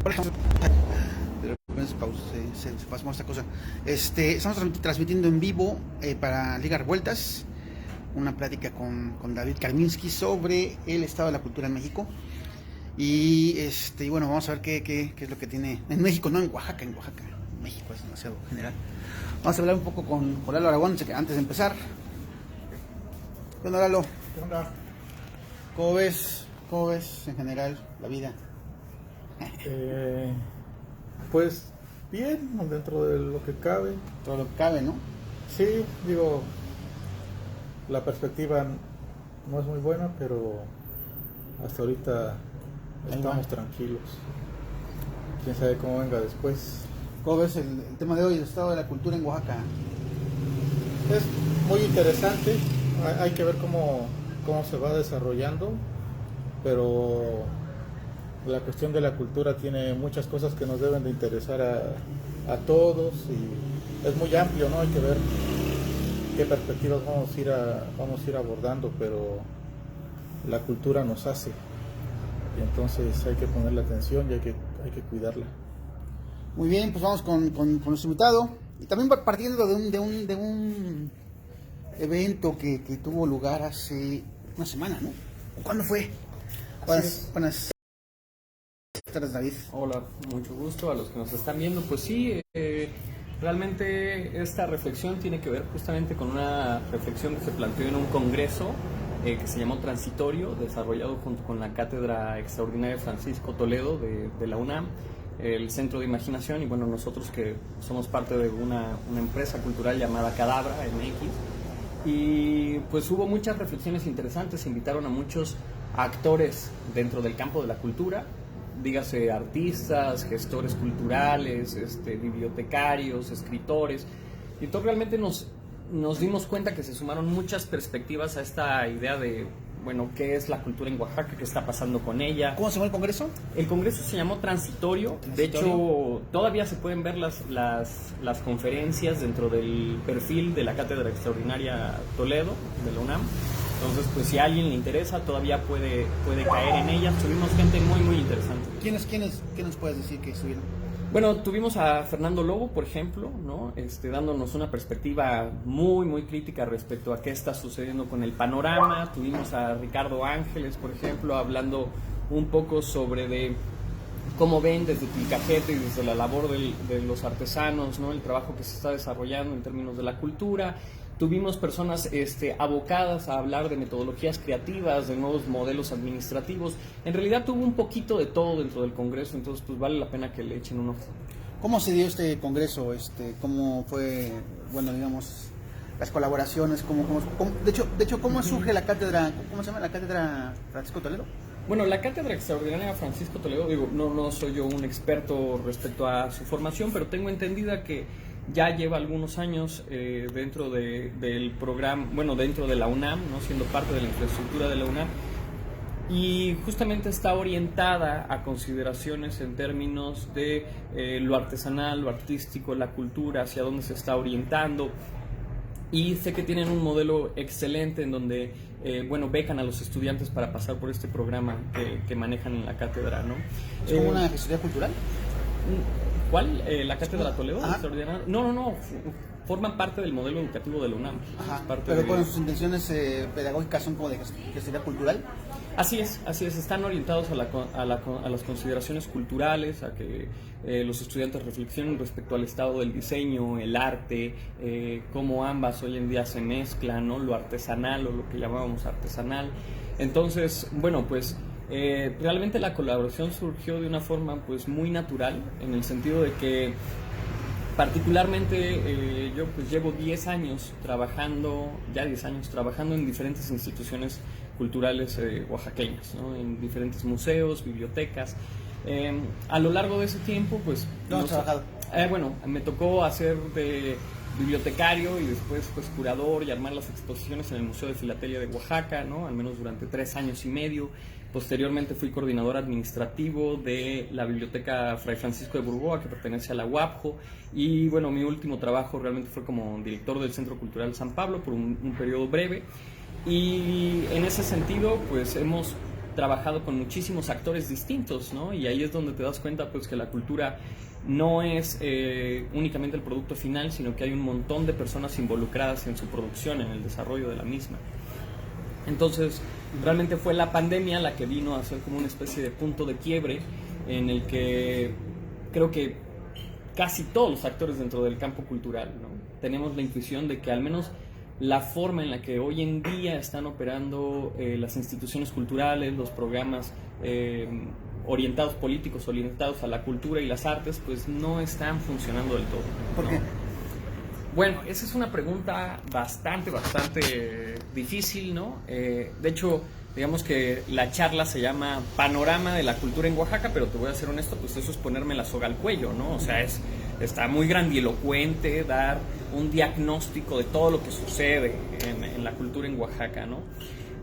De repente se pasó esta cosa. Estamos transmitiendo en vivo para Liga Revueltas una plática con David Karminski sobre el estado de la cultura en México. Y bueno, vamos a ver qué es lo que tiene en México, no en Oaxaca, México es demasiado general. Vamos a hablar un poco con Lalo Aragón antes de empezar. ¿Qué onda, Lalo? ¿Qué onda? ¿Cómo ves en general la vida? Pues bien, dentro de lo que cabe. Todo lo que cabe, ¿no? Sí, digo, la perspectiva no es muy buena, pero hasta ahorita estamos tranquilos. Quién sabe cómo venga después. ¿Cómo ves el tema de hoy, el estado de la cultura en Oaxaca? Es muy interesante, hay que ver cómo se va desarrollando, pero la cuestión de la cultura tiene muchas cosas que nos deben de interesar a todos y es muy amplio, ¿no? Hay que ver qué perspectivas vamos a ir abordando, pero la cultura nos hace y entonces hay que ponerle atención y hay que cuidarla. Muy bien, pues vamos con nuestro invitado. Y también partiendo de un evento que tuvo lugar hace una semana, ¿no? ¿Cuándo fue? Buenas tardes, David. Hola, mucho gusto a los que nos están viendo. Pues sí, realmente esta reflexión tiene que ver justamente con una reflexión que se planteó en un congreso que se llamó Transitorio, desarrollado junto con la Cátedra Extraordinaria Francisco Toledo de la UNAM, el Centro de Imaginación, y bueno, nosotros que somos parte de una empresa cultural llamada Cadabra MX. Y pues hubo muchas reflexiones interesantes, invitaron a muchos actores dentro del campo de la cultura, dígase artistas, gestores culturales, bibliotecarios, escritores, y entonces realmente nos dimos cuenta que se sumaron muchas perspectivas a esta idea de, bueno, qué es la cultura en Oaxaca, qué está pasando con ella. ¿Cómo se llama el congreso? El congreso se llamó Transitorio. De hecho, todavía se pueden ver las conferencias dentro del perfil de la Cátedra Extraordinaria Toledo, de la UNAM. Entonces, pues si a alguien le interesa, todavía puede caer en ellas. Tuvimos gente muy, muy interesante. ¿Qué nos puedes decir que estuvieron? Bueno, tuvimos a Fernando Lobo, por ejemplo, ¿no? Dándonos una perspectiva muy, muy crítica respecto a qué está sucediendo con el panorama. Tuvimos a Ricardo Ángeles, por ejemplo, hablando un poco sobre de cómo ven desde Tilcajete y desde la labor de los artesanos, ¿no? El trabajo que se está desarrollando en términos de la cultura. Tuvimos personas abocadas a hablar de metodologías creativas, de nuevos modelos administrativos. En realidad tuvo un poquito de todo dentro del Congreso, entonces pues vale la pena que le echen un ojo. ¿Cómo se dio este Congreso? ¿Cómo fue, bueno, digamos, las colaboraciones? De hecho, ¿cómo surge la cátedra? ¿Cómo se llama la cátedra Francisco Toledo? Bueno, la Cátedra Extraordinaria Francisco Toledo, digo, no soy yo un experto respecto a su formación, pero tengo entendida que ya lleva algunos años dentro del programa, bueno, dentro de la UNAM, ¿no? Siendo parte de la infraestructura de la UNAM, y justamente está orientada a consideraciones en términos de lo artesanal, lo artístico, la cultura, hacia dónde se está orientando. Y sé que tienen un modelo excelente en donde, becan a los estudiantes para pasar por este programa que manejan en la cátedra, ¿no? ¿Es como una gestoría cultural? ¿Cuál? ¿La Cátedra Toledo? Extraordinaria. No. Forman parte del modelo educativo de la UNAM. Pero con sus intenciones pedagógicas son como de gestoría cultural. Así es. Están orientados a las consideraciones culturales, a que los estudiantes reflexionen respecto al estado del diseño, el arte, cómo ambas hoy en día se mezclan, ¿no? Lo artesanal o lo que llamábamos artesanal. Entonces, bueno, pues realmente la colaboración surgió de una forma pues muy natural, en el sentido de que particularmente yo pues llevo 10 años trabajando en diferentes instituciones culturales oaxaqueñas, ¿no? En diferentes museos, bibliotecas. A lo largo de ese tiempo pues ¿Dónde has trabajado? Me tocó hacer de bibliotecario y después pues curador y armar las exposiciones en el Museo de Filatelia de Oaxaca, ¿no? Al menos durante 3 años y medio. Posteriormente fui coordinador administrativo de la Biblioteca Fray Francisco de Burgoa, que pertenece a la UAPJO, y bueno, mi último trabajo realmente fue como director del Centro Cultural San Pablo por un periodo breve, y en ese sentido pues hemos trabajado con muchísimos actores distintos, ¿no? Y ahí es donde te das cuenta pues que la cultura no es únicamente el producto final, sino que hay un montón de personas involucradas en su producción, en el desarrollo de la misma. Entonces, realmente fue la pandemia la que vino a ser como una especie de punto de quiebre en el que creo que casi todos los actores dentro del campo cultural, ¿no? Tenemos la intuición de que al menos la forma en la que hoy en día están operando las instituciones culturales, los programas orientados políticos, orientados a la cultura y las artes, pues no están funcionando del todo, ¿no? ¿Por qué? Bueno, esa es una pregunta bastante difícil, ¿no? De hecho, digamos que la charla se llama Panorama de la Cultura en Oaxaca, pero te voy a ser honesto, pues eso es ponerme la soga al cuello, ¿no? O sea, está muy grandilocuente dar un diagnóstico de todo lo que sucede en la cultura en Oaxaca, ¿no?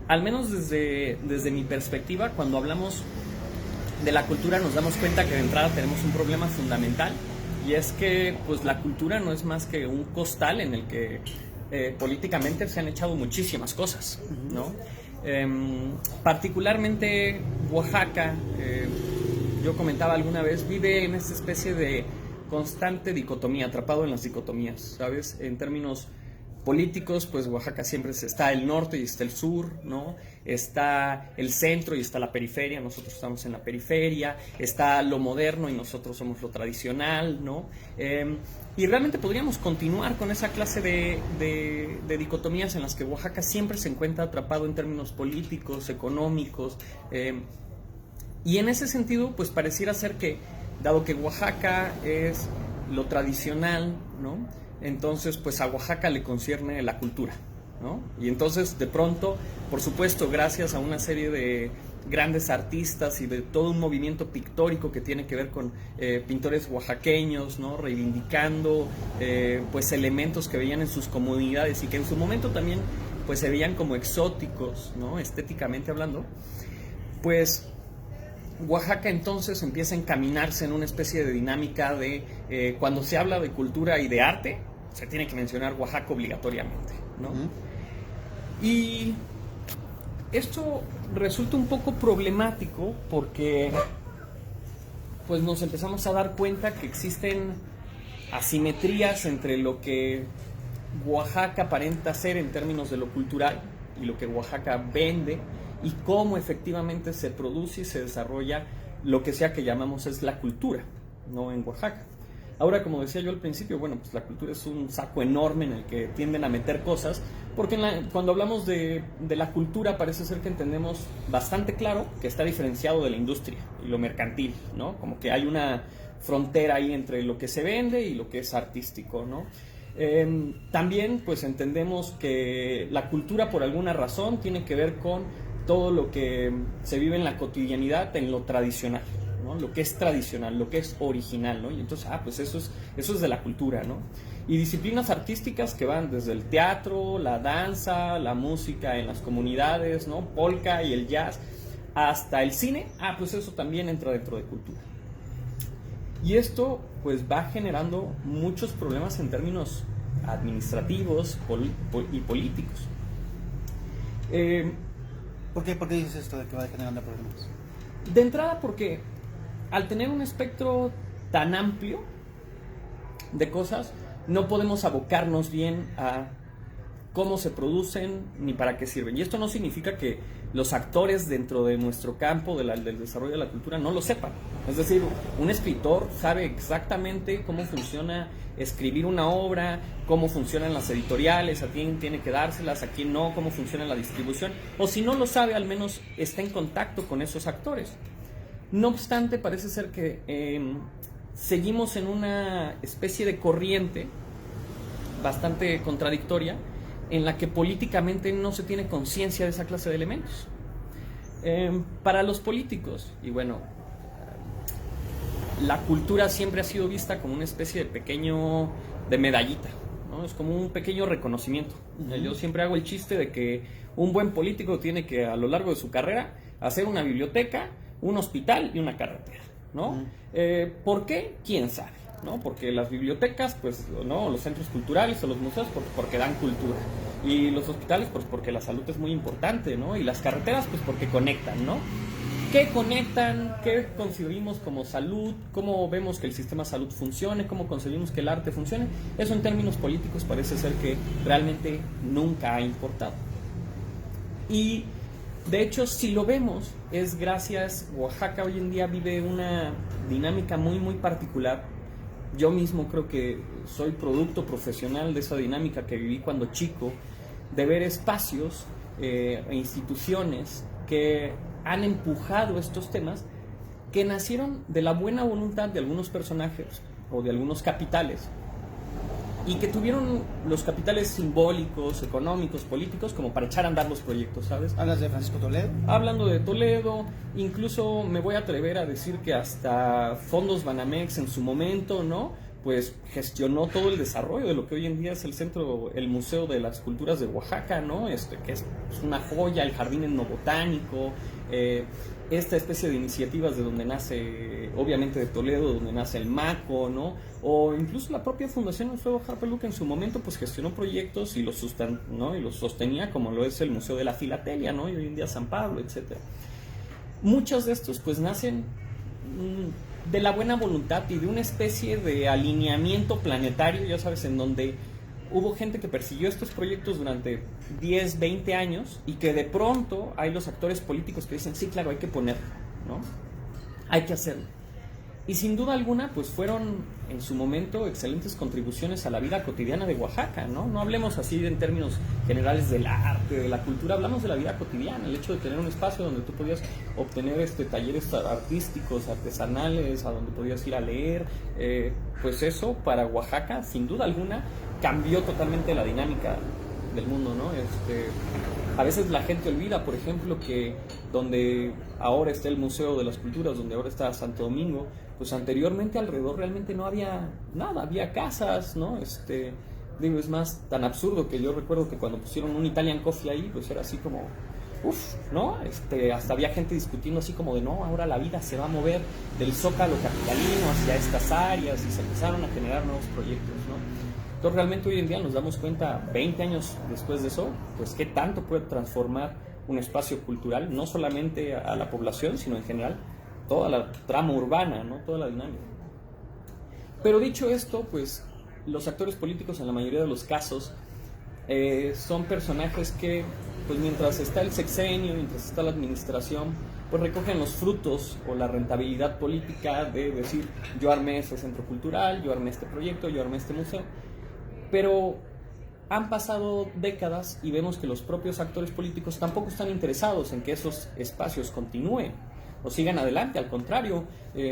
Al menos desde mi perspectiva, cuando hablamos de la cultura nos damos cuenta que de entrada tenemos un problema fundamental, y es que pues la cultura no es más que un costal en el que políticamente se han echado muchísimas cosas, ¿no? Particularmente Oaxaca, yo comentaba alguna vez, vive en esta especie de constante dicotomía, atrapado en las dicotomías, ¿sabes? En términos políticos, pues Oaxaca siempre está el norte y está el sur, ¿no? Está el centro y está la periferia, nosotros estamos en la periferia, está lo moderno y nosotros somos lo tradicional, ¿no? Y realmente podríamos continuar con esa clase de dicotomías en las que Oaxaca siempre se encuentra atrapado en términos políticos, económicos, y en ese sentido, pues pareciera ser que, dado que Oaxaca es lo tradicional, ¿no? Entonces, pues a Oaxaca le concierne la cultura, ¿no? Y entonces, de pronto, por supuesto, gracias a una serie de grandes artistas y de todo un movimiento pictórico que tiene que ver con pintores oaxaqueños, ¿no? Reivindicando pues elementos que veían en sus comunidades y que en su momento también pues se veían como exóticos, ¿no? Estéticamente hablando, pues Oaxaca entonces empieza a encaminarse en una especie de dinámica de cuando se habla de cultura y de arte, se tiene que mencionar Oaxaca obligatoriamente, ¿no? Y esto resulta un poco problemático porque pues nos empezamos a dar cuenta que existen asimetrías entre lo que Oaxaca aparenta ser en términos de lo cultural y lo que Oaxaca vende, y cómo efectivamente se produce y se desarrolla lo que sea que llamamos es la cultura, ¿no? En Oaxaca. Ahora, como decía yo al principio, bueno, pues la cultura es un saco enorme en el que tienden a meter cosas, porque cuando hablamos de la cultura parece ser que entendemos bastante claro que está diferenciado de la industria y lo mercantil, ¿no? Como que hay una frontera ahí entre lo que se vende y lo que es artístico, ¿no? También pues entendemos que la cultura por alguna razón tiene que ver con todo lo que se vive en la cotidianidad, en lo tradicional, ¿no? Lo que es tradicional, lo que es original, ¿no? Y entonces, pues eso es de la cultura, ¿no? Y disciplinas artísticas que van desde el teatro, la danza, la música en las comunidades, ¿no? Polka y el jazz, hasta el cine, pues eso también entra dentro de cultura. Y esto pues va generando muchos problemas en términos administrativos y políticos. ¿Por qué dices esto de que va generando problemas? De entrada porque al tener un espectro tan amplio de cosas, no podemos abocarnos bien a cómo se producen ni para qué sirven. Y esto no significa que los actores dentro de nuestro campo del desarrollo de la cultura no lo sepan. Es decir, un escritor sabe exactamente cómo funciona escribir una obra, cómo funcionan las editoriales, a quién tiene que dárselas, a quién no, cómo funciona la distribución, o si no lo sabe, al menos está en contacto con esos actores. No obstante, parece ser que seguimos en una especie de corriente bastante contradictoria, en la que políticamente no se tiene conciencia de esa clase de elementos. Para los políticos, y bueno, la cultura siempre ha sido vista como una especie de medallita, ¿no? Es como un pequeño reconocimiento. Yo siempre hago el chiste de que un buen político tiene que, a lo largo de su carrera, hacer una biblioteca, un hospital y una carretera, ¿no? ¿Por qué? ¿Quién sabe? ¿no? Porque las bibliotecas, pues, ¿no? Los centros culturales o los museos, porque dan cultura. Y los hospitales, pues, porque la salud es muy importante, ¿no? Y las carreteras, pues, porque conectan, ¿no? ¿Qué conectan? ¿Qué concebimos como salud? ¿Cómo vemos que el sistema de salud funcione? ¿Cómo concebimos que el arte funcione? Eso en términos políticos parece ser que realmente nunca ha importado. Y de hecho, si lo vemos, es gracias, Oaxaca hoy en día vive una dinámica muy, muy particular. Yo mismo creo que soy producto profesional de esa dinámica que viví cuando chico, de ver espacios e instituciones que han empujado estos temas que nacieron de la buena voluntad de algunos personajes o de algunos capitales y que tuvieron los capitales simbólicos, económicos, políticos como para echar a andar los proyectos, ¿sabes? ¿Hablas de Francisco Toledo? Hablando de Toledo, incluso me voy a atrever a decir que hasta Fondos Banamex en su momento, ¿no? Pues gestionó todo el desarrollo de lo que hoy en día es el Museo de las Culturas de Oaxaca, ¿no? Que es una joya, el jardín etnobotánico, esta especie de iniciativas de donde nace, obviamente de Toledo, donde nace el MACO, ¿no? O incluso la propia Fundación Alfredo Harpelú, que en su momento pues gestionó proyectos y ¿no? Y los sostenía, como lo es el Museo de la Filatelia, ¿no? Y hoy en día San Pablo, etcétera. Muchos de estos pues nacen de la buena voluntad y de una especie de alineamiento planetario, ya sabes, en donde hubo gente que persiguió estos proyectos durante 10, 20 años y que de pronto hay los actores políticos que dicen, sí, claro, hay que ponerlo, ¿no? Hay que hacerlo. Y sin duda alguna, pues fueron en su momento excelentes contribuciones a la vida cotidiana de Oaxaca, ¿no? No hablemos así en términos generales del arte, de la cultura, hablamos de la vida cotidiana, el hecho de tener un espacio donde tú podías obtener talleres artísticos, artesanales, a donde podías ir a leer, pues eso para Oaxaca, sin duda alguna, cambió totalmente la dinámica del mundo, ¿no? A veces la gente olvida, por ejemplo, que donde ahora está el Museo de las Culturas, donde ahora está Santo Domingo, pues anteriormente alrededor realmente no había nada, había casas, ¿no? Digo, es más tan absurdo que yo recuerdo que cuando pusieron un Italian Coffee ahí, pues era así como, uff, ¿no? Hasta había gente discutiendo así como de, no, ahora la vida se va a mover del zócalo capitalino hacia estas áreas y se empezaron a generar nuevos proyectos, ¿no? Entonces realmente hoy en día nos damos cuenta, 20 años después de eso, pues qué tanto puede transformar un espacio cultural, no solamente a la población, sino en general toda la trama urbana, ¿no? Toda la dinámica. Pero dicho esto, pues los actores políticos en la mayoría de los casos son personajes que, pues mientras está el sexenio, mientras está la administración, pues recogen los frutos o la rentabilidad política de decir, yo armé ese centro cultural, yo armé este proyecto, yo armé este museo. Pero han pasado décadas y vemos que los propios actores políticos tampoco están interesados en que esos espacios continúen o sigan adelante. Al contrario,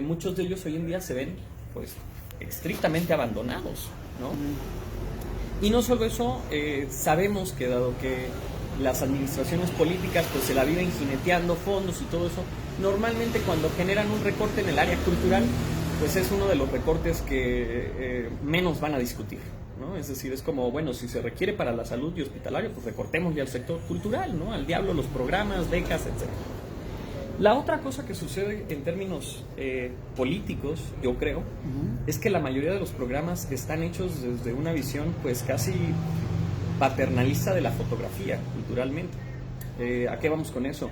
muchos de ellos hoy en día se ven pues estrictamente abandonados, ¿no? Y no solo eso, sabemos que dado que las administraciones políticas pues se la viven jineteando fondos y todo eso, normalmente cuando generan un recorte en el área cultural, pues es uno de los recortes que menos van a discutir, ¿no? Es decir, es como, bueno, si se requiere para la salud y hospitalario, pues recortémosle al sector cultural, ¿no? Al diablo los programas, becas, etc. La otra cosa que sucede en términos políticos, yo creo, es que la mayoría de los programas están hechos desde una visión pues casi paternalista de la fotografía, culturalmente. ¿A qué vamos con eso?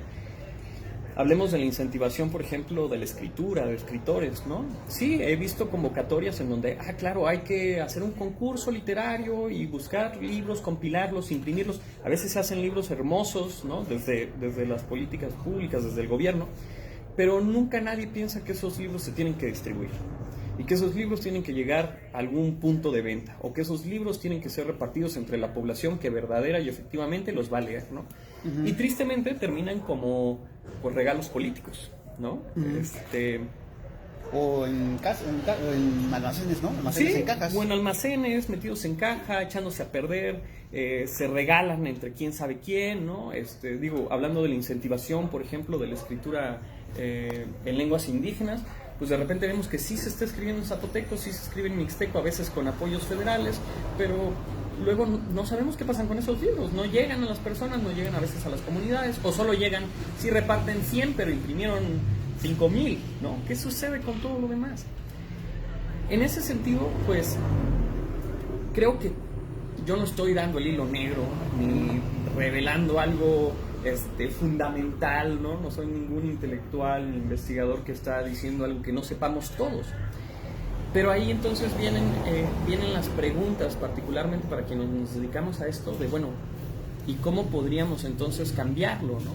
Hablemos de la incentivación, por ejemplo, de la escritura, de escritores, ¿no? Sí, he visto convocatorias en donde, claro, hay que hacer un concurso literario y buscar libros, compilarlos, imprimirlos. A veces se hacen libros hermosos, ¿no? Desde las políticas públicas, desde el gobierno, pero nunca nadie piensa que esos libros se tienen que distribuir y que esos libros tienen que llegar a algún punto de venta o que esos libros tienen que ser repartidos entre la población que verdadera y efectivamente los va a leer, ¿no? Y tristemente terminan como pues regalos políticos, ¿no? O en almacenes, ¿no? Almacenes, sí, en cajas. O en almacenes, metidos en caja, echándose a perder, se regalan entre quién sabe quién, ¿no? Hablando de la incentivación, por ejemplo, de la escritura en lenguas indígenas, pues de repente vemos que sí se está escribiendo en zapoteco, sí se escribe en mixteco, a veces con apoyos federales, pero luego no sabemos qué pasan con esos libros, no llegan a las personas, no llegan a veces a las comunidades, o solo llegan, sí reparten 100, pero imprimieron 5,000, ¿no? ¿Qué sucede con todo lo demás? En ese sentido, pues, creo que yo no estoy dando el hilo negro, ni revelando algo fundamental, ¿no? No soy ningún intelectual, ni investigador que está diciendo algo que no sepamos todos. Pero ahí entonces vienen las preguntas, particularmente para quienes nos dedicamos a esto, de bueno, ¿y cómo podríamos entonces cambiarlo, no?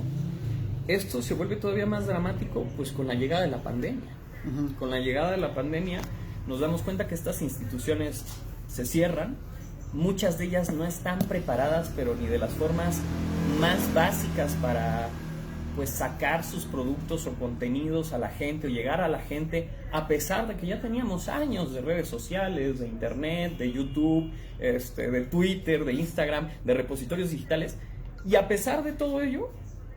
Esto se vuelve todavía más dramático pues con la llegada de la pandemia. Uh-huh. Con la llegada de la pandemia nos damos cuenta que estas instituciones se cierran, muchas de ellas no están preparadas, pero ni de las formas más básicas para pues sacar sus productos o contenidos a la gente o llegar a la gente, a pesar de que ya teníamos años de redes sociales, de internet, de YouTube, de Twitter, de Instagram, de repositorios digitales, y a pesar de todo ello,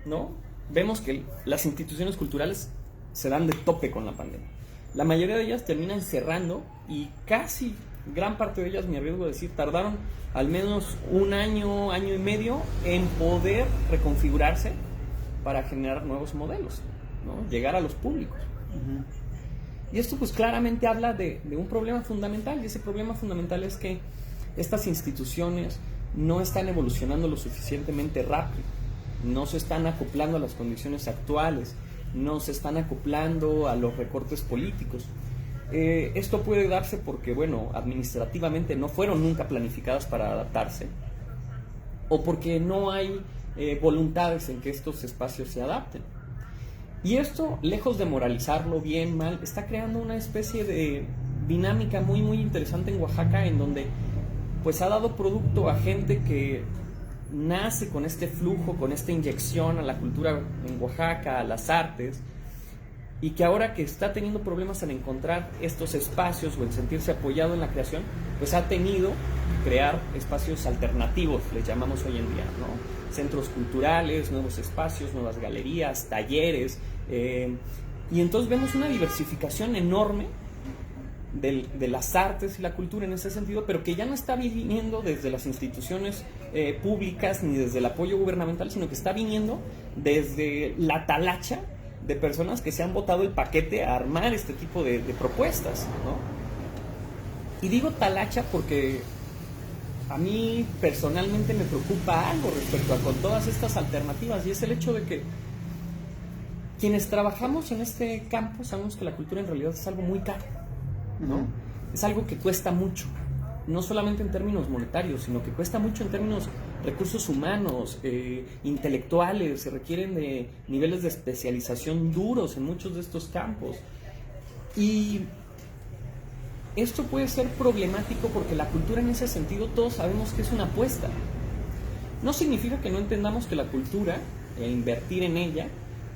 ¿no? Vemos que las instituciones culturales se dan de tope con la pandemia. La mayoría de ellas terminan cerrando y casi gran parte de ellas, me arriesgo a decir, tardaron al menos un año, año y medio en poder reconfigurarse para generar nuevos modelos, ¿no? Llegar a los públicos. Uh-huh. Y esto pues claramente habla de un problema fundamental, y ese problema fundamental es que estas instituciones no están evolucionando lo suficientemente rápido, no se están acoplando a las condiciones actuales, no se están acoplando a los recortes políticos. Esto puede darse porque, bueno, administrativamente no fueron nunca planificadas para adaptarse, o porque no hay voluntades en que estos espacios se adapten. Y esto, lejos de moralizarlo bien, mal, está creando una especie de dinámica muy muy interesante en Oaxaca, en donde pues ha dado producto a gente que nace con este flujo, con esta inyección a la cultura en Oaxaca, a las artes, y que ahora que está teniendo problemas en encontrar estos espacios o en sentirse apoyado en la creación, pues ha tenido que crear espacios alternativos, les llamamos hoy en día, ¿no? Centros culturales, nuevos espacios, nuevas galerías, talleres, y entonces vemos una diversificación enorme de las artes y la cultura en ese sentido, pero que ya no está viniendo desde las instituciones públicas ni desde el apoyo gubernamental, sino que está viniendo desde la talacha de personas que se han botado el paquete a armar este tipo de propuestas, ¿no? Y digo talacha porque a mí personalmente me preocupa algo respecto a con todas estas alternativas, y es el hecho de que quienes trabajamos en este campo sabemos que la cultura en realidad es algo muy caro, ¿no? Uh-huh. Es algo que cuesta mucho, no solamente en términos monetarios, sino que cuesta mucho en términos recursos humanos, intelectuales, se requieren de niveles de especialización duros en muchos de estos campos. Y esto puede ser problemático porque la cultura en ese sentido todos sabemos que es una apuesta. No significa que no entendamos que la cultura, e invertir en ella,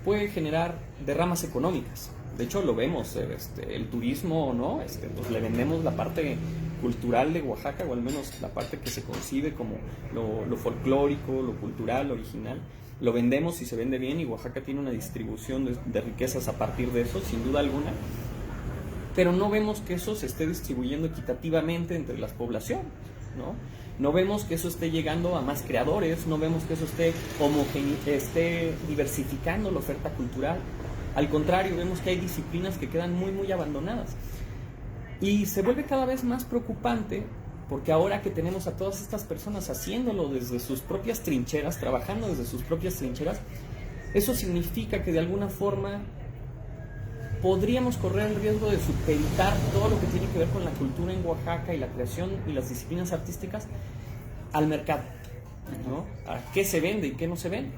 puede generar derramas económicas. De hecho lo vemos, el turismo, ¿no? Pues le vendemos la parte cultural de Oaxaca, o al menos la parte que se concibe como lo folclórico, lo cultural, lo original. Lo vendemos y se vende bien, y Oaxaca tiene una distribución de riquezas a partir de eso, sin duda alguna. Pero no vemos que eso se esté distribuyendo equitativamente entre las poblaciones, ¿no? No vemos que eso esté llegando a más creadores, no vemos que eso esté diversificando la oferta cultural. Al contrario, vemos que hay disciplinas que quedan muy, muy abandonadas. Y se vuelve cada vez más preocupante porque ahora que tenemos a todas estas personas haciéndolo desde sus propias trincheras, trabajando desde sus propias trincheras, eso significa que de alguna forma podríamos correr el riesgo de supeditar todo lo que tiene que ver con la cultura en Oaxaca y la creación y las disciplinas artísticas al mercado, ¿no? A qué se vende y qué no se vende.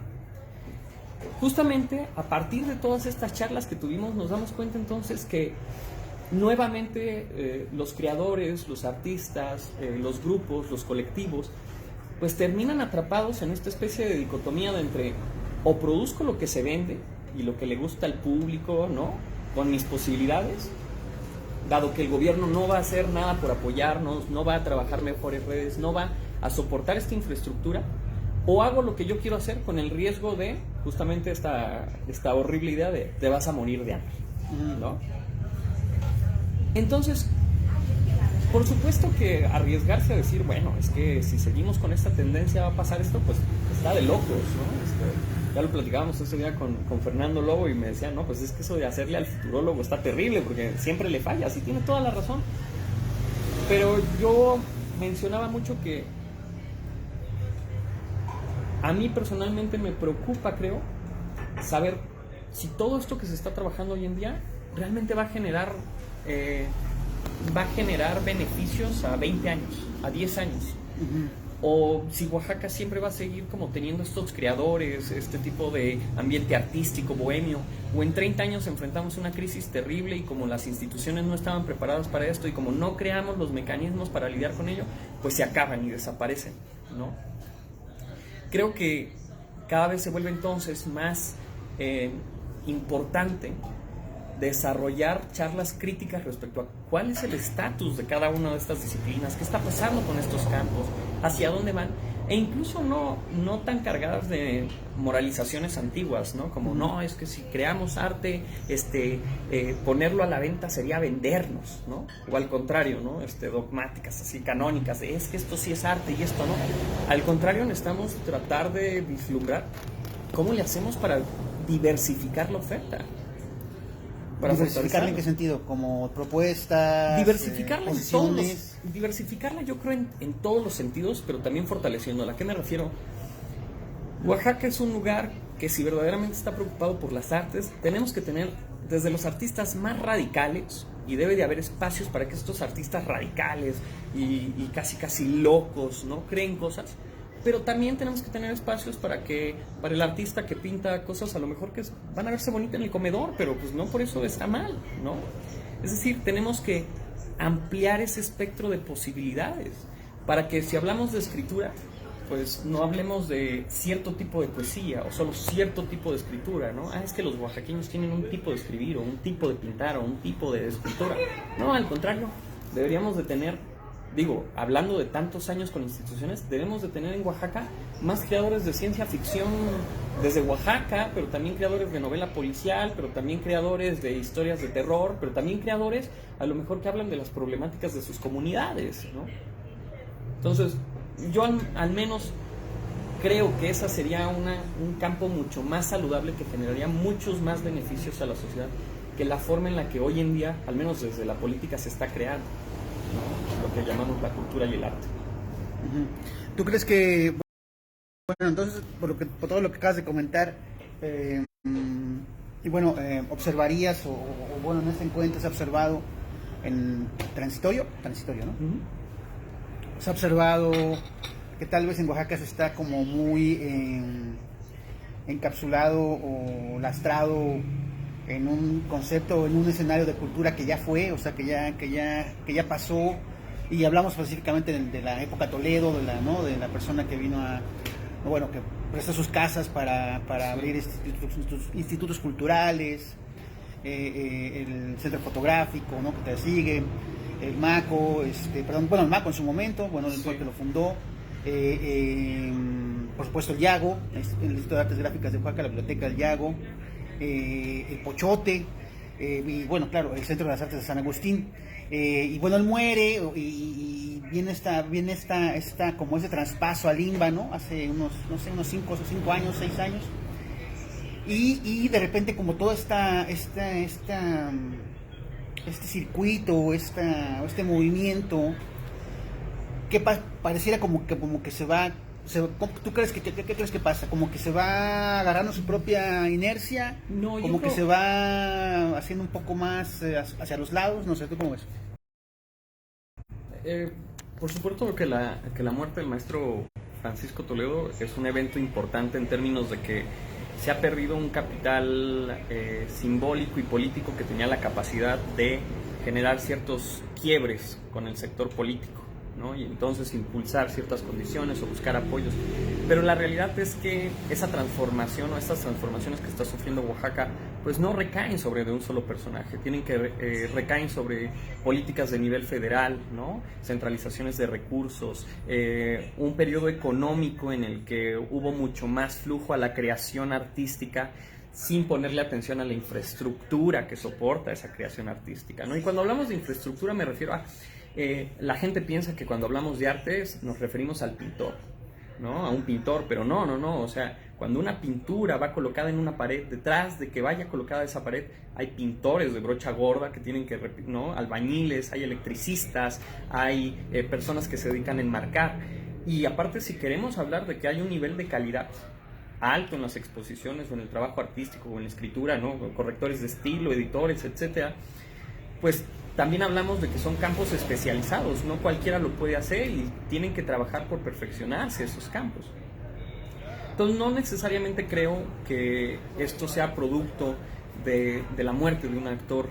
Justamente a partir de todas estas charlas que tuvimos nos damos cuenta entonces que nuevamente los creadores, los artistas, los grupos, los colectivos, pues terminan atrapados en esta especie de dicotomía de entre o produzco lo que se vende y lo que le gusta al público, ¿no? Con mis posibilidades, dado que el gobierno no va a hacer nada por apoyarnos, no va a trabajar mejores redes, no va a soportar esta infraestructura, o hago lo que yo quiero hacer con el riesgo de justamente esta horrible idea de te vas a morir de hambre, ¿no? Entonces, por supuesto que arriesgarse a decir, bueno, es que si seguimos con esta tendencia va a pasar esto, pues está de locos, ¿no? Ya lo platicábamos ese día con Fernando Lobo y me decía, no, pues es que eso de hacerle al futurólogo está terrible porque siempre le falla, sí tiene toda la razón. Pero yo mencionaba mucho que a mí personalmente me preocupa, creo, saber si todo esto que se está trabajando hoy en día realmente va a generar beneficios a 20 años, a 10 años. O si Oaxaca siempre va a seguir como teniendo estos creadores, este tipo de ambiente artístico, bohemio, o en 30 años enfrentamos una crisis terrible y como las instituciones no estaban preparadas para esto y como no creamos los mecanismos para lidiar con ello, pues se acaban y desaparecen, ¿no? Creo que cada vez se vuelve entonces más importante desarrollar charlas críticas respecto a cuál es el estatus de cada una de estas disciplinas, qué está pasando con estos campos, hacia dónde van, e incluso no tan cargadas de moralizaciones antiguas, ¿no? Como, no, es que si creamos arte, ponerlo a la venta sería vendernos, ¿no? O al contrario, ¿no? Dogmáticas, así, canónicas, de, es que esto sí es arte y esto no. Al contrario, necesitamos tratar de vislumbrar cómo le hacemos para diversificar la oferta. ¿Diversificarla en qué sentido? ¿Como propuestas? Diversificarla diversificarla yo creo en todos los sentidos, pero también fortaleciéndola. ¿A qué me refiero? Oaxaca es un lugar que si verdaderamente está preocupado por las artes, tenemos que tener desde los artistas más radicales, y debe de haber espacios para que estos artistas radicales y casi locos, ¿no? Creen cosas. Pero también tenemos que tener espacios para el artista que pinta cosas a lo mejor que van a verse bonitas en el comedor, pero pues no por eso está mal, ¿no? Es decir, tenemos que ampliar ese espectro de posibilidades para que si hablamos de escritura, pues no hablemos de cierto tipo de poesía o solo cierto tipo de escritura, ¿no? Es que los oaxaqueños tienen un tipo de escribir o un tipo de pintar o un tipo de escritura. No, al contrario, deberíamos de tener, hablando de tantos años con instituciones, debemos de tener en Oaxaca más creadores de ciencia ficción desde Oaxaca, pero también creadores de novela policial, pero también creadores de historias de terror, pero también creadores a lo mejor que hablan de las problemáticas de sus comunidades, ¿no? Entonces, yo al menos creo que esa sería un campo mucho más saludable que generaría muchos más beneficios a la sociedad que la forma en la que hoy en día, al menos desde la política, se está creando, ¿no? Lo que llamamos la cultura y el arte. ¿Tú crees que, bueno, entonces, por todo lo que acabas de comentar, observarías, en este encuentro se ha observado en transitorio, ¿no? Se ha observado que tal vez en Oaxaca se está como muy encapsulado o lastrado en un concepto, en un escenario de cultura que ya fue, o sea, que ya pasó, y hablamos específicamente de la época Toledo, de la persona que vino que prestó sus casas para abrir institutos culturales, el centro fotográfico, ¿no? Que te sigue, el MACO, el MACO en su momento, el que lo fundó, por supuesto el Yago, el Instituto de Artes Gráficas de Oaxaca, la Biblioteca del Yago, el Pochote, el Centro de las Artes de San Agustín, él muere y viene esta como ese traspaso al INBA, ¿no? Hace unos 5 años, 6 años, y de repente como todo este circuito, este movimiento que pareciera como que se va. ¿Tú crees qué crees que pasa? ¿Como que se va agarrando su propia inercia? No, ¿Como que se va haciendo un poco más hacia los lados? No sé, ¿tú cómo ves? Por supuesto que la muerte del maestro Francisco Toledo es un evento importante en términos de que se ha perdido un capital simbólico y político que tenía la capacidad de generar ciertos quiebres con el sector político, ¿no? Y entonces impulsar ciertas condiciones o buscar apoyos. Pero la realidad es que esa transformación o estas transformaciones que está sufriendo Oaxaca pues no recaen sobre de un solo personaje, recaen sobre políticas de nivel federal, ¿no? Centralizaciones de recursos, un periodo económico en el que hubo mucho más flujo a la creación artística sin ponerle atención a la infraestructura que soporta esa creación artística, ¿no? Y cuando hablamos de infraestructura me refiero a La gente piensa que cuando hablamos de artes nos referimos al pintor, ¿no? A un pintor, pero no, o sea, cuando una pintura va colocada en una pared, detrás de que vaya colocada esa pared, hay pintores de brocha gorda que tienen que, ¿no? Albañiles, hay electricistas, hay personas que se dedican a enmarcar. Y aparte, si queremos hablar de que hay un nivel de calidad alto en las exposiciones o en el trabajo artístico o en la escritura, ¿no? Correctores de estilo, editores, etcétera, pues también hablamos de que son campos especializados, no cualquiera lo puede hacer y tienen que trabajar por perfeccionarse esos campos. Entonces no necesariamente creo que esto sea producto de la muerte de un actor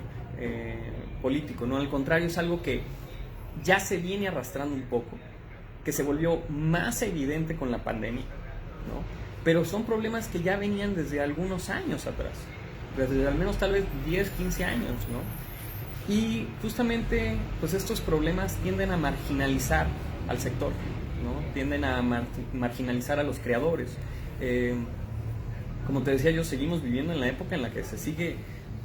político, no, al contrario, es algo que ya se viene arrastrando un poco, que se volvió más evidente con la pandemia, ¿no? Pero son problemas que ya venían desde algunos años atrás, desde al menos tal vez 10, 15 años, ¿no? Y justamente pues estos problemas tienden a marginalizar al sector, ¿no? Tienden a marginalizar a los creadores. Como te decía yo, seguimos viviendo en la época en la que se sigue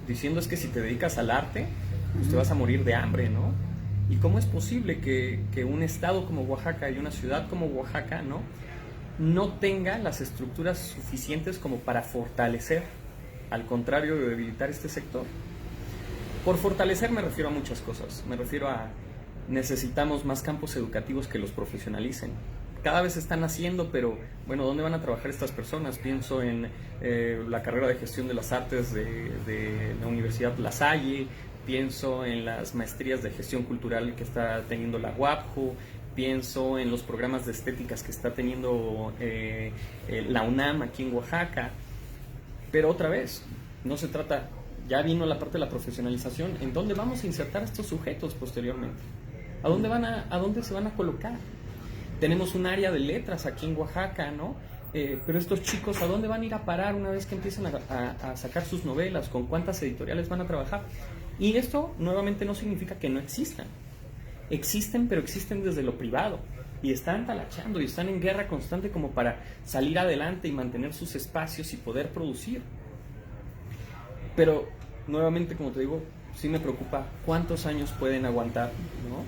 diciendo es que si te dedicas al arte, pues te vas a morir de hambre, ¿no? ¿Y cómo es posible que un estado como Oaxaca y una ciudad como Oaxaca, no tenga las estructuras suficientes como para fortalecer, al contrario de debilitar este sector? Por fortalecer me refiero a muchas cosas. Me refiero a necesitamos más campos educativos que los profesionalicen. Cada vez se están haciendo, pero bueno, ¿dónde van a trabajar estas personas? Pienso en la carrera de gestión de las artes de la Universidad La Salle, pienso en las maestrías de gestión cultural que está teniendo la UAPJO, pienso en los programas de estéticas que está teniendo la UNAM aquí en Oaxaca. Pero otra vez, no se trata... Ya vino la parte de la profesionalización. ¿En dónde vamos a insertar a estos sujetos posteriormente? ¿A dónde se van a colocar? Tenemos un área de letras aquí en Oaxaca, ¿no? Pero estos chicos, ¿a dónde van a ir a parar una vez que empiecen a sacar sus novelas? ¿Con cuántas editoriales van a trabajar? Y esto, nuevamente, no significa que no existan. Existen, pero existen desde lo privado. Y están talachando y están en guerra constante como para salir adelante y mantener sus espacios y poder producir. Pero, nuevamente, como te digo, sí me preocupa cuántos años pueden aguantar, ¿no?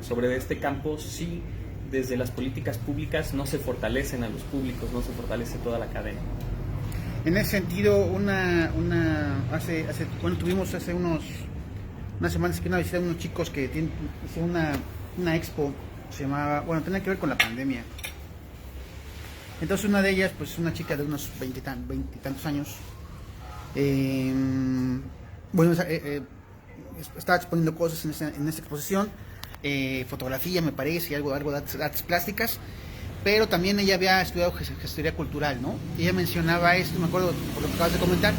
Sobre este campo, sí, desde las políticas públicas no se fortalecen a los públicos, no se fortalece toda la cadena. En ese sentido, tuvimos hace unas semanas que una visita de unos chicos que hicieron una expo, se llamaba, tenía que ver con la pandemia. Entonces una de ellas, pues una chica de unos 20 y tantos años, estaba exponiendo cosas en esta exposición, fotografía me parece, algo de artes plásticas, pero también ella había estudiado gestoría cultural, ¿no? Ella mencionaba esto, me acuerdo por lo que acabas de comentar,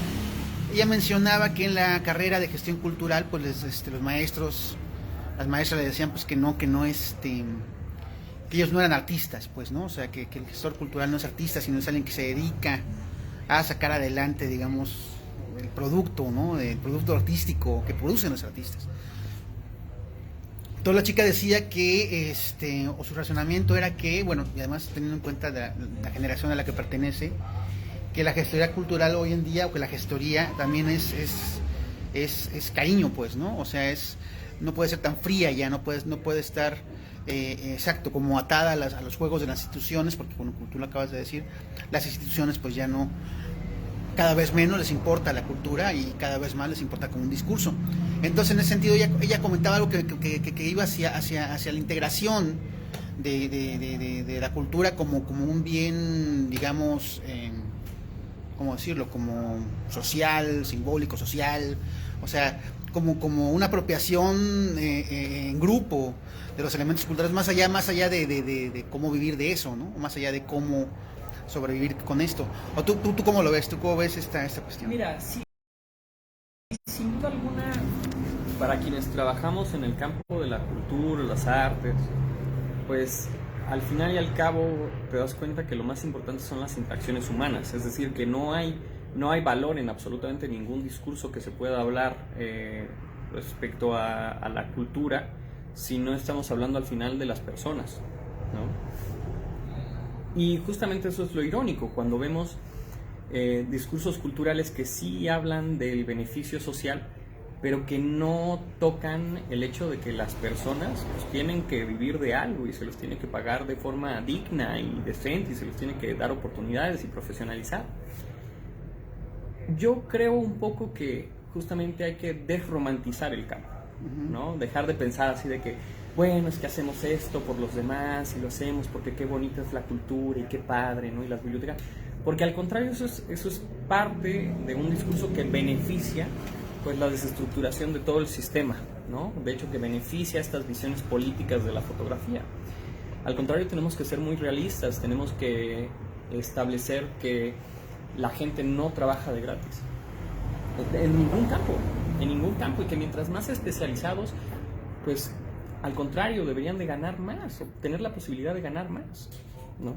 ella mencionaba que en la carrera de gestión cultural, pues las maestras le decían pues que ellos no eran artistas, pues, ¿no? O sea, que el gestor cultural no es artista, sino es alguien que se dedica a sacar adelante, digamos, el producto, ¿no? El producto artístico que producen los artistas. Entonces la chica decía que, o su razonamiento era que, y además teniendo en cuenta la generación a la que pertenece, que la gestoría cultural hoy en día, o que la gestoría también es cariño, pues, ¿no? O sea, no puede ser tan fría ya, no puede estar, exacto, como atada a los juegos de las instituciones, porque como tú lo acabas de decir, las instituciones pues ya no, cada vez menos les importa la cultura y cada vez más les importa como un discurso. Entonces, en ese sentido, ella comentaba algo que iba hacia la integración de la cultura como un bien, digamos, ¿cómo decirlo? Como social, simbólico, social, o sea, como una apropiación en grupo de los elementos culturales, más allá de cómo vivir de eso, ¿no? Más allá de cómo sobrevivir con esto. ¿O tú cómo lo ves? ¿Tú cómo ves esta cuestión? Mira, sí, sin duda alguna, para quienes trabajamos en el campo de la cultura, las artes, pues al final y al cabo te das cuenta que lo más importante son las interacciones humanas, es decir, que no hay valor en absolutamente ningún discurso que se pueda hablar respecto a la cultura si no estamos hablando al final de las personas, ¿no? Y justamente eso es lo irónico, cuando vemos discursos culturales que sí hablan del beneficio social, pero que no tocan el hecho de que las personas pues, tienen que vivir de algo y se los tiene que pagar de forma digna y decente y se les tiene que dar oportunidades y profesionalizar. Yo creo un poco que justamente hay que desromantizar el campo, ¿no? Dejar de pensar así de que, bueno, es que hacemos esto por los demás y lo hacemos porque qué bonita es la cultura y qué padre, ¿no? Y las bibliotecas. Porque al contrario, eso es parte de un discurso que beneficia pues la desestructuración de todo el sistema, ¿no? De hecho, que beneficia estas visiones políticas de la fotografía. Al contrario, tenemos que ser muy realistas, tenemos que establecer que la gente no trabaja de gratis. En ningún campo, y que mientras más especializados, pues al contrario, deberían de ganar más, o tener la posibilidad de ganar más, ¿no?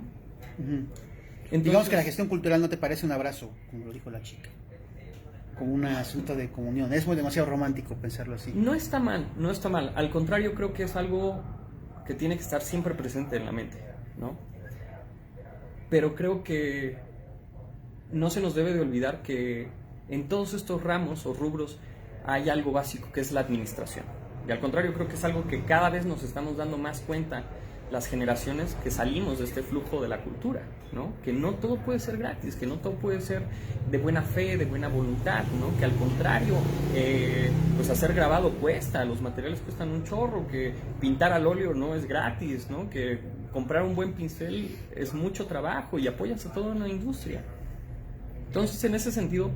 Entonces, digamos que la gestión cultural no te parece un abrazo, como lo dijo la chica, como un asunto de comunión. Es muy demasiado romántico pensarlo así. No está mal, no está mal. Al contrario, creo que es algo que tiene que estar siempre presente en la mente, ¿no? Pero creo que no se nos debe de olvidar que en todos estos ramos o rubros hay algo básico, que es la administración. Y al contrario, creo que es algo que cada vez nos estamos dando más cuenta las generaciones que salimos de este flujo de la cultura, ¿no? Que no todo puede ser gratis, que no todo puede ser de buena fe, de buena voluntad, ¿no? Que al contrario, pues hacer grabado cuesta, los materiales cuestan un chorro, que pintar al óleo no es gratis, ¿no? Que comprar un buen pincel es mucho trabajo y apoyas a toda una industria. Entonces, en ese sentido,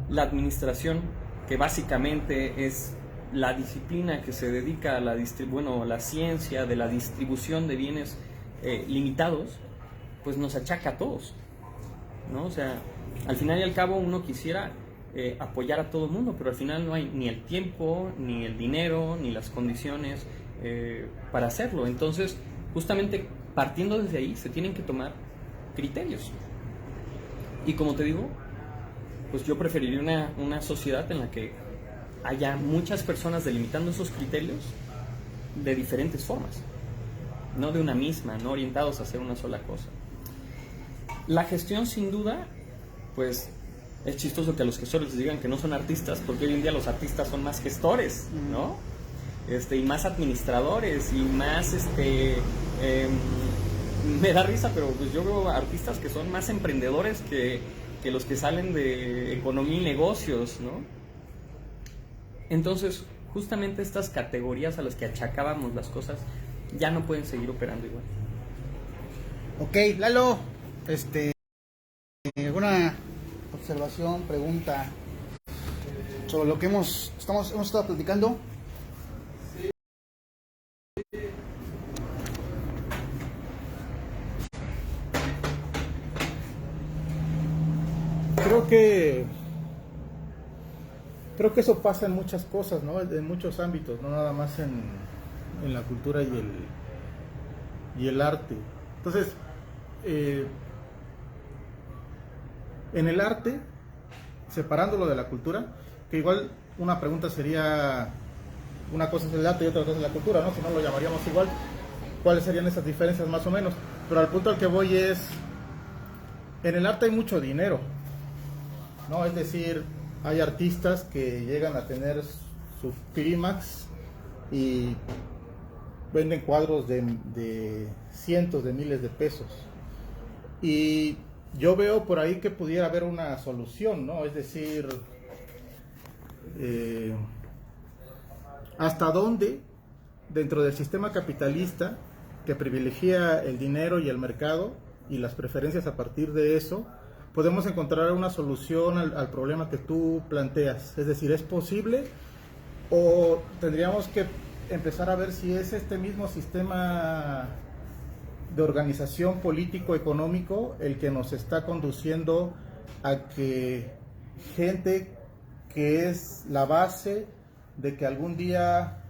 la administración, que básicamente es la disciplina que se dedica a la ciencia de la distribución de bienes limitados, pues nos achaca a todos, ¿no? O sea, al final y al cabo uno quisiera apoyar a todo el mundo, pero al final no hay ni el tiempo, ni el dinero, ni las condiciones para hacerlo. Entonces, justamente partiendo desde ahí, se tienen que tomar criterios. Y como te digo, pues yo preferiría una sociedad en la que haya muchas personas delimitando esos criterios de diferentes formas, no de una misma, no orientados a hacer una sola cosa. La gestión, sin duda, pues es chistoso que a los gestores les digan que no son artistas, porque hoy en día los artistas son más gestores, ¿no? Y más administradores y más, me da risa, pero pues yo veo artistas que son más emprendedores que los que salen de economía y negocios, ¿no? Entonces, justamente estas categorías a las que achacábamos las cosas ya no pueden seguir operando igual. Ok, Lalo, ¿alguna observación, pregunta sobre lo que hemos estado platicando? Creo que eso pasa en muchas cosas, ¿no? En muchos ámbitos, no nada más en la cultura y el arte. Entonces, en el arte, separándolo de la cultura, que igual una pregunta sería, una cosa es el arte y otra cosa es la cultura, ¿no? Si no lo llamaríamos igual, ¿cuáles serían esas diferencias más o menos? Pero al punto al que voy es, en el arte hay mucho dinero, ¿no? Es decir, hay artistas que llegan a tener su clímax y venden cuadros de cientos de miles de pesos. Y yo veo por ahí que pudiera haber una solución, ¿no? Es decir, ¿hasta dónde dentro del sistema capitalista que privilegia el dinero y el mercado y las preferencias a partir de eso, podemos encontrar una solución al problema que tú planteas? Es decir, ¿es posible o tendríamos que empezar a ver si es este mismo sistema de organización político-económico el que nos está conduciendo a que gente que es la base de que algún día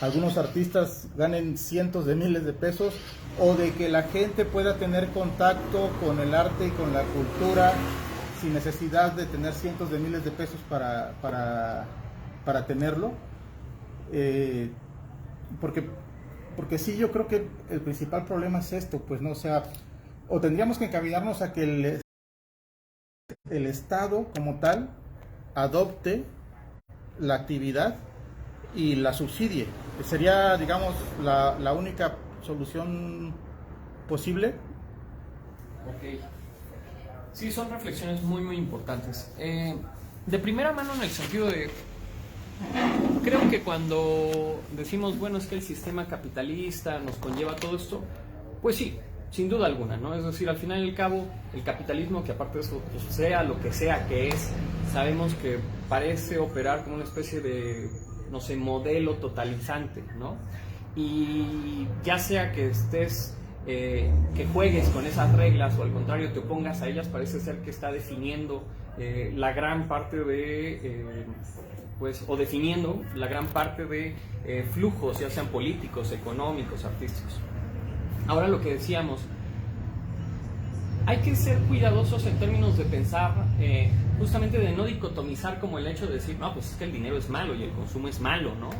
algunos artistas ganen cientos de miles de pesos, o de que la gente pueda tener contacto con el arte y con la cultura sin necesidad de tener cientos de miles de pesos para tenerlo? Porque sí, yo creo que el principal problema es esto, pues no, o sea, o tendríamos que encaminarnos a que el Estado como tal adopte la actividad y la subsidie. Sería, digamos, la única solución posible. Ok. Sí, son reflexiones muy, muy importantes. De primera mano, en el sentido de... Creo que cuando decimos, bueno, es que el sistema capitalista nos conlleva todo esto, pues sí, sin duda alguna, ¿no? Es decir, al final y al cabo, el capitalismo, que aparte de eso, pues sea lo que sea que es, sabemos que parece operar como una especie de, no sé, modelo totalizante, ¿no? Y ya sea que estés, que juegues con esas reglas o al contrario te opongas a ellas, parece ser que está definiendo la gran parte de... pues, o definiendo la gran parte de flujos, ya sean políticos, económicos, artísticos. Ahora, lo que decíamos, hay que ser cuidadosos en términos de pensar, justamente de no dicotomizar como el hecho de decir, no, pues es que el dinero es malo y el consumo es malo, ¿no?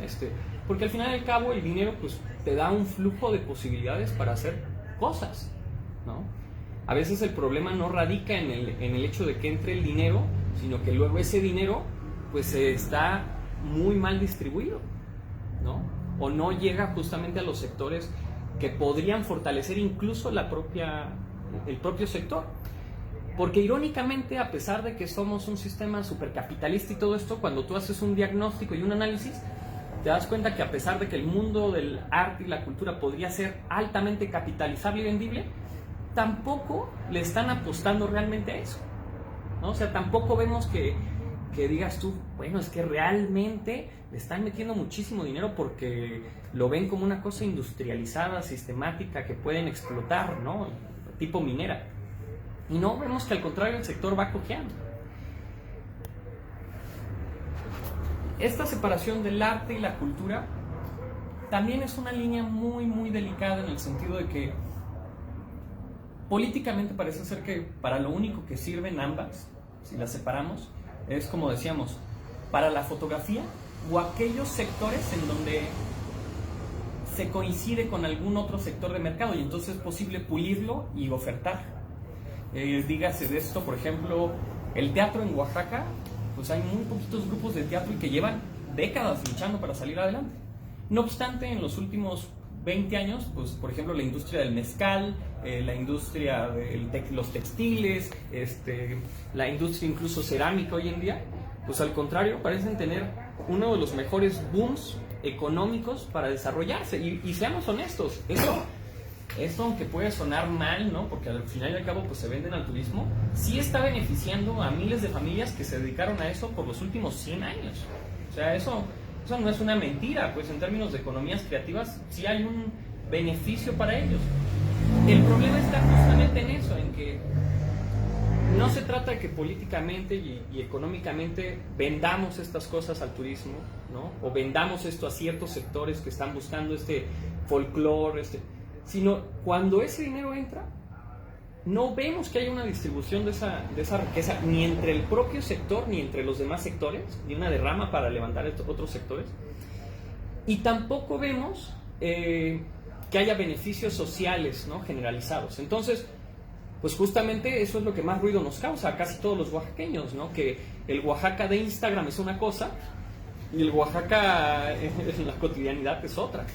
Porque al final y al cabo el dinero pues te da un flujo de posibilidades para hacer cosas, ¿no? A veces el problema no radica en el hecho de que entre el dinero, sino que luego ese dinero pues está muy mal distribuido, ¿no? O no llega justamente a los sectores que podrían fortalecer incluso el propio sector. Porque irónicamente, a pesar de que somos un sistema supercapitalista y todo esto, cuando tú haces un diagnóstico y un análisis, te das cuenta que a pesar de que el mundo del arte y la cultura podría ser altamente capitalizable y vendible, tampoco le están apostando realmente a eso, ¿no? O sea, tampoco vemos que digas tú, bueno, es que realmente le están metiendo muchísimo dinero porque lo ven como una cosa industrializada, sistemática, que pueden explotar, ¿no? Tipo minera. Y no, vemos que al contrario el sector va cojeando. Esta separación del arte y la cultura también es una línea muy, muy delicada en el sentido de que políticamente parece ser que para lo único que sirven ambas, si las separamos, es como decíamos, para la fotografía o aquellos sectores en donde se coincide con algún otro sector de mercado y entonces es posible pulirlo y ofertar. Dígase de esto, por ejemplo, el teatro en Oaxaca, pues hay muy poquitos grupos de teatro y que llevan décadas luchando para salir adelante. No obstante, en los últimos 20 años, pues por ejemplo la industria del mezcal, la industria de los textiles, la industria incluso cerámica hoy en día, pues al contrario parecen tener uno de los mejores booms económicos para desarrollarse. Y seamos honestos, esto aunque puede sonar mal, ¿no? Porque al final y al cabo pues se venden al turismo, sí está beneficiando a miles de familias que se dedicaron a eso por los últimos 100 años. O sea, eso no es una mentira, pues en términos de economías creativas sí hay un beneficio para ellos. El problema está justamente en eso, en que no se trata de que políticamente y económicamente vendamos estas cosas al turismo, ¿no? O vendamos esto a ciertos sectores que están buscando este folclore, sino cuando ese dinero entra, no vemos que haya una distribución de esa riqueza ni entre el propio sector ni entre los demás sectores, ni una derrama para levantar otros sectores, y tampoco vemos que haya beneficios sociales, ¿no? Generalizados. Entonces, pues justamente eso es lo que más ruido nos causa a casi todos los oaxaqueños, ¿no? Que el Oaxaca de Instagram es una cosa y el Oaxaca en la cotidianidad es otra.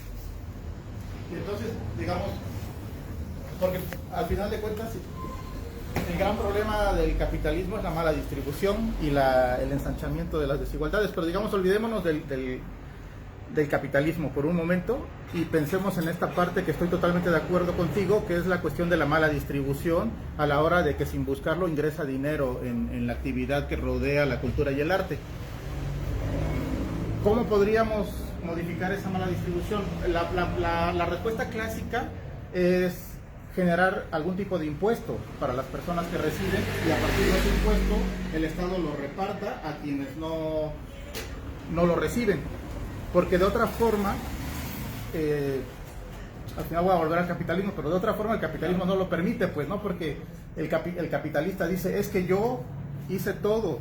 Y entonces, digamos, porque al final de cuentas el gran problema del capitalismo es la mala distribución y el ensanchamiento de las desigualdades, pero digamos, olvidémonos del capitalismo por un momento y pensemos en esta parte que estoy totalmente de acuerdo contigo, que es la cuestión de la mala distribución a la hora de que sin buscarlo ingresa dinero en la actividad que rodea la cultura y el arte. ¿Cómo podríamos modificar esa mala distribución? La respuesta clásica es generar algún tipo de impuesto para las personas que residen y a partir de ese impuesto el Estado lo reparta a quienes no lo reciben, porque de otra forma al final voy a volver al capitalismo, pero de otra forma el capitalismo no lo permite, pues, ¿no? Porque el capitalista dice, es que yo hice todo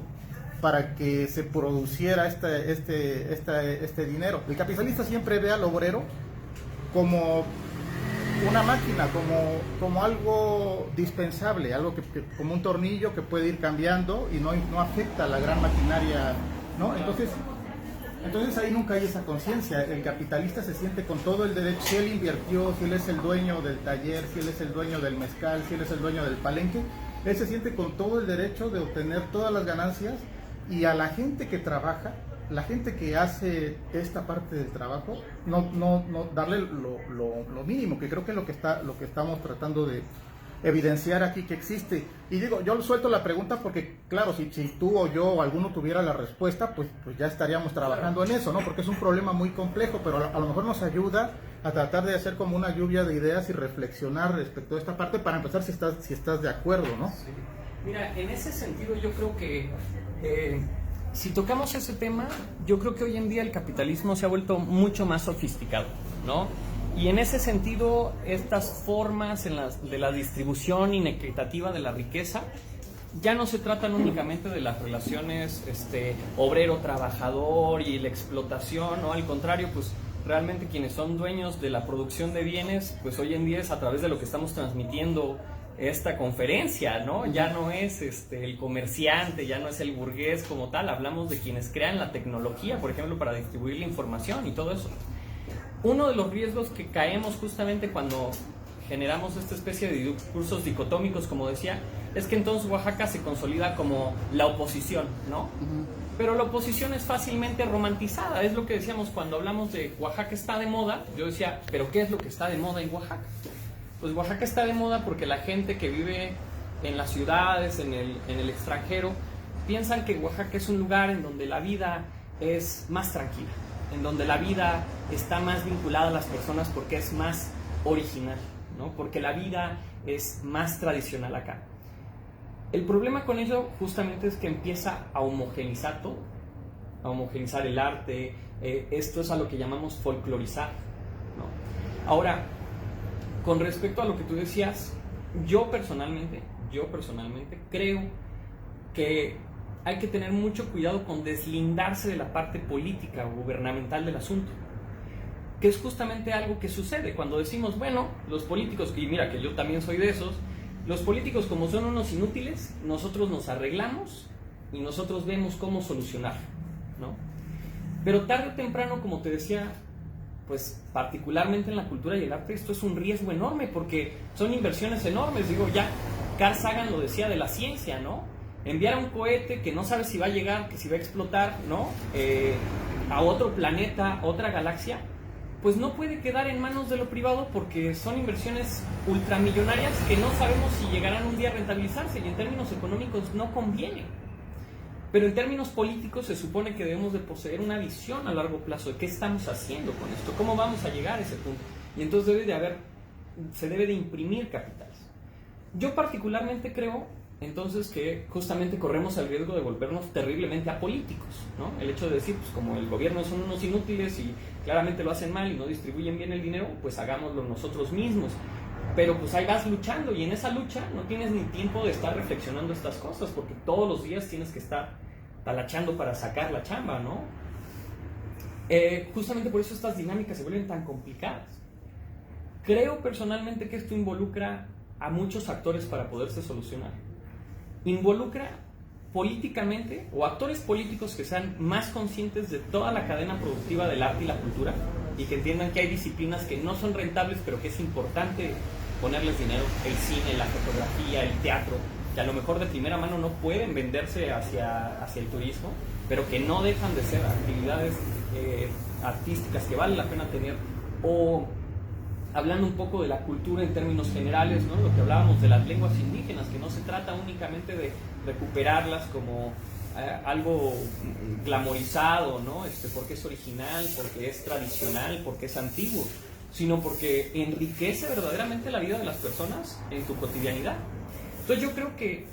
para que se produciera este dinero. El capitalista siempre ve al obrero como una máquina, como algo dispensable, algo como un tornillo que puede ir cambiando y no afecta a la gran maquinaria, ¿no? Entonces ahí nunca hay esa conciencia. El capitalista se siente con todo el derecho, si él invirtió, si él es el dueño del taller, si él es el dueño del mezcal, si él es el dueño del palenque, él se siente con todo el derecho de obtener todas las ganancias, y a la gente que trabaja, la gente que hace esta parte del trabajo, no darle lo mínimo, que creo que es lo que estamos tratando de evidenciar aquí que existe. Y digo, yo suelto la pregunta porque, claro, si tú o yo o alguno tuviera la respuesta, pues ya estaríamos trabajando en eso, ¿no? Porque es un problema muy complejo, pero a lo mejor nos ayuda a tratar de hacer como una lluvia de ideas y reflexionar respecto a esta parte, para empezar si estás de acuerdo, ¿no? Sí. Mira, en ese sentido yo creo que si tocamos ese tema, yo creo que hoy en día el capitalismo se ha vuelto mucho más sofisticado, ¿no? Y en ese sentido, estas formas de la distribución inequitativa de la riqueza ya no se tratan únicamente de las relaciones obrero-trabajador y la explotación, ¿no? Al contrario, pues realmente quienes son dueños de la producción de bienes, pues hoy en día es a través de lo que estamos transmitiendo esta conferencia, ¿no? Ya no es el comerciante, ya no es el burgués como tal, hablamos de quienes crean la tecnología, por ejemplo, para distribuir la información y todo eso. Uno de los riesgos que caemos justamente cuando generamos esta especie de discursos dicotómicos, como decía, es que entonces Oaxaca se consolida como la oposición, ¿no? Pero la oposición es fácilmente romantizada, es lo que decíamos cuando hablamos de Oaxaca está de moda. Yo decía, ¿pero qué es lo que está de moda en Oaxaca? Pues Oaxaca está de moda porque la gente que vive en las ciudades, en el extranjero, piensan que Oaxaca es un lugar en donde la vida es más tranquila, en donde la vida está más vinculada a las personas porque es más original, ¿no? Porque la vida es más tradicional acá. El problema con eso justamente es que empieza a homogenizar todo, a homogenizar el arte. Esto es a lo que llamamos folclorizar, ¿no? Ahora, con respecto a lo que tú decías, yo personalmente creo que hay que tener mucho cuidado con deslindarse de la parte política o gubernamental del asunto, que es justamente algo que sucede cuando decimos, bueno, los políticos, y mira que yo también soy de esos, los políticos como son unos inútiles, nosotros nos arreglamos y nosotros vemos cómo solucionar, ¿no? Pero tarde o temprano, como te decía, pues particularmente en la cultura y el arte, esto es un riesgo enorme porque son inversiones enormes. Digo, ya Carl Sagan lo decía de la ciencia, ¿no? Enviar a un cohete que no sabe si va a llegar, que si va a explotar, ¿no? A otro planeta, otra galaxia, pues no puede quedar en manos de lo privado porque son inversiones ultramillonarias que no sabemos si llegarán un día a rentabilizarse, y en términos económicos no conviene. Pero en términos políticos se supone que debemos de poseer una visión a largo plazo de qué estamos haciendo con esto, cómo vamos a llegar a ese punto. Y entonces se debe de imprimir capitales. Yo particularmente creo entonces que justamente corremos el riesgo de volvernos terriblemente apolíticos, ¿no? El hecho de decir, pues como el gobierno son unos inútiles y claramente lo hacen mal y no distribuyen bien el dinero, pues hagámoslo nosotros mismos. Pero pues ahí vas luchando, y en esa lucha no tienes ni tiempo de estar reflexionando estas cosas, porque todos los días tienes que estar talachando para sacar la chamba, ¿no? Justamente por eso estas dinámicas se vuelven tan complicadas. Creo personalmente que esto involucra a muchos actores para poderse solucionar. Involucra políticamente, o actores políticos que sean más conscientes de toda la cadena productiva del arte y la cultura, y que entiendan que hay disciplinas que no son rentables, pero que es importante ponerles dinero: el cine, la fotografía, el teatro, que a lo mejor de primera mano no pueden venderse hacia el turismo, pero que no dejan de ser actividades artísticas que vale la pena tener. O hablando un poco de la cultura en términos generales, ¿no? Lo que hablábamos de las lenguas indígenas, que no se trata únicamente de recuperarlas como algo glamorizado, ¿no? Porque es original, porque es tradicional, porque es antiguo, sino porque enriquece verdaderamente la vida de las personas en tu cotidianidad. Entonces yo creo que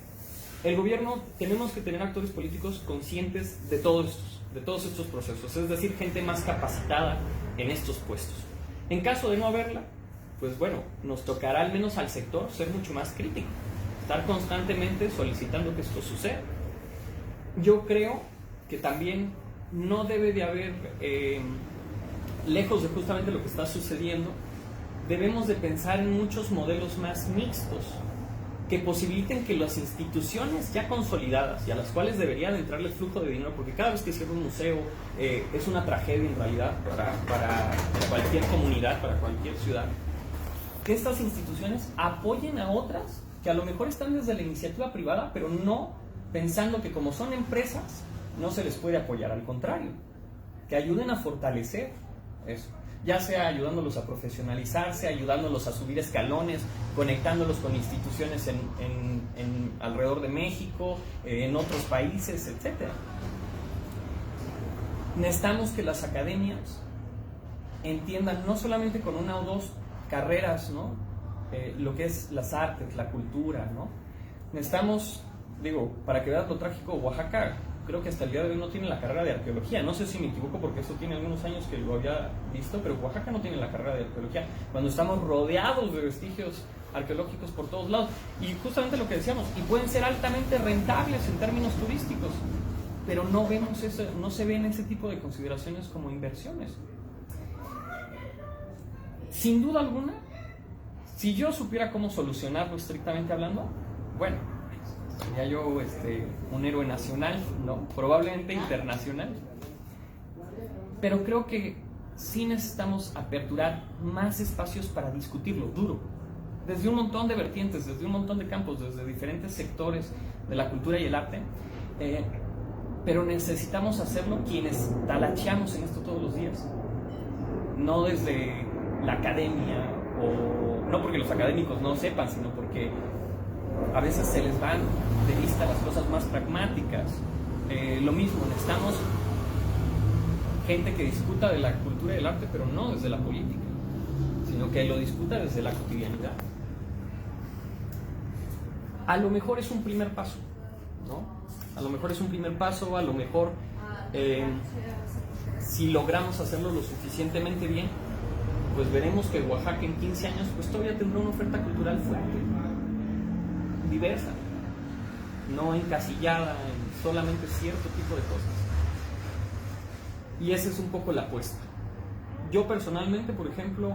el gobierno, tenemos que tener actores políticos conscientes de todos estos procesos, es decir, gente más capacitada en estos puestos. En caso de no haberla, pues bueno, nos tocará al menos al sector ser mucho más crítico, estar constantemente solicitando que esto suceda. Yo creo que también no debe de haber, lejos de justamente lo que está sucediendo, debemos de pensar en muchos modelos más mixtos que posibiliten que las instituciones ya consolidadas y a las cuales debería de entrarle flujo de dinero, porque cada vez que cierra un museo es una tragedia en realidad para cualquier comunidad, para cualquier ciudad, que estas instituciones apoyen a otras que a lo mejor están desde la iniciativa privada, pero no pensando que como son empresas no se les puede apoyar, al contrario, que ayuden a fortalecer eso, ya sea ayudándolos a profesionalizarse, ayudándolos a subir escalones, conectándolos con instituciones alrededor de México, en otros países, etc. Necesitamos que las academias entiendan no solamente con una o dos carreras, ¿no? Lo que es las artes, la cultura, ¿no? Necesitamos, para que veas lo trágico, Oaxaca creo que hasta el día de hoy no tiene la carrera de arqueología. No sé si me equivoco porque eso tiene algunos años que lo había visto, pero Oaxaca no tiene la carrera de arqueología, cuando estamos rodeados de vestigios arqueológicos por todos lados. Y justamente lo que decíamos, y pueden ser altamente rentables en términos turísticos, pero no vemos eso, no se ven ese tipo de consideraciones como inversiones. Sin duda alguna, si yo supiera cómo solucionarlo estrictamente hablando, bueno, sería yo un héroe nacional, ¿no? Probablemente internacional. Pero creo que sí necesitamos aperturar más espacios para discutirlo duro, desde un montón de vertientes, desde un montón de campos, desde diferentes sectores de la cultura y el arte. Pero necesitamos hacerlo quienes talacheamos en esto todos los días, no desde la academia, o no porque los académicos no sepan, sino porque a veces se les van de vista las cosas más pragmáticas. Lo mismo, necesitamos gente que discuta de la cultura y del arte, pero no desde la política, sino que lo discuta desde la cotidianidad. A lo mejor es un primer paso, ¿no? A lo mejor es un primer paso, a lo mejor si logramos hacerlo lo suficientemente bien, pues veremos que Oaxaca en 15 años pues todavía tendrá una oferta cultural fuerte, diversa, no encasillada en solamente cierto tipo de cosas. Y esa es un poco la apuesta. Yo personalmente, por ejemplo,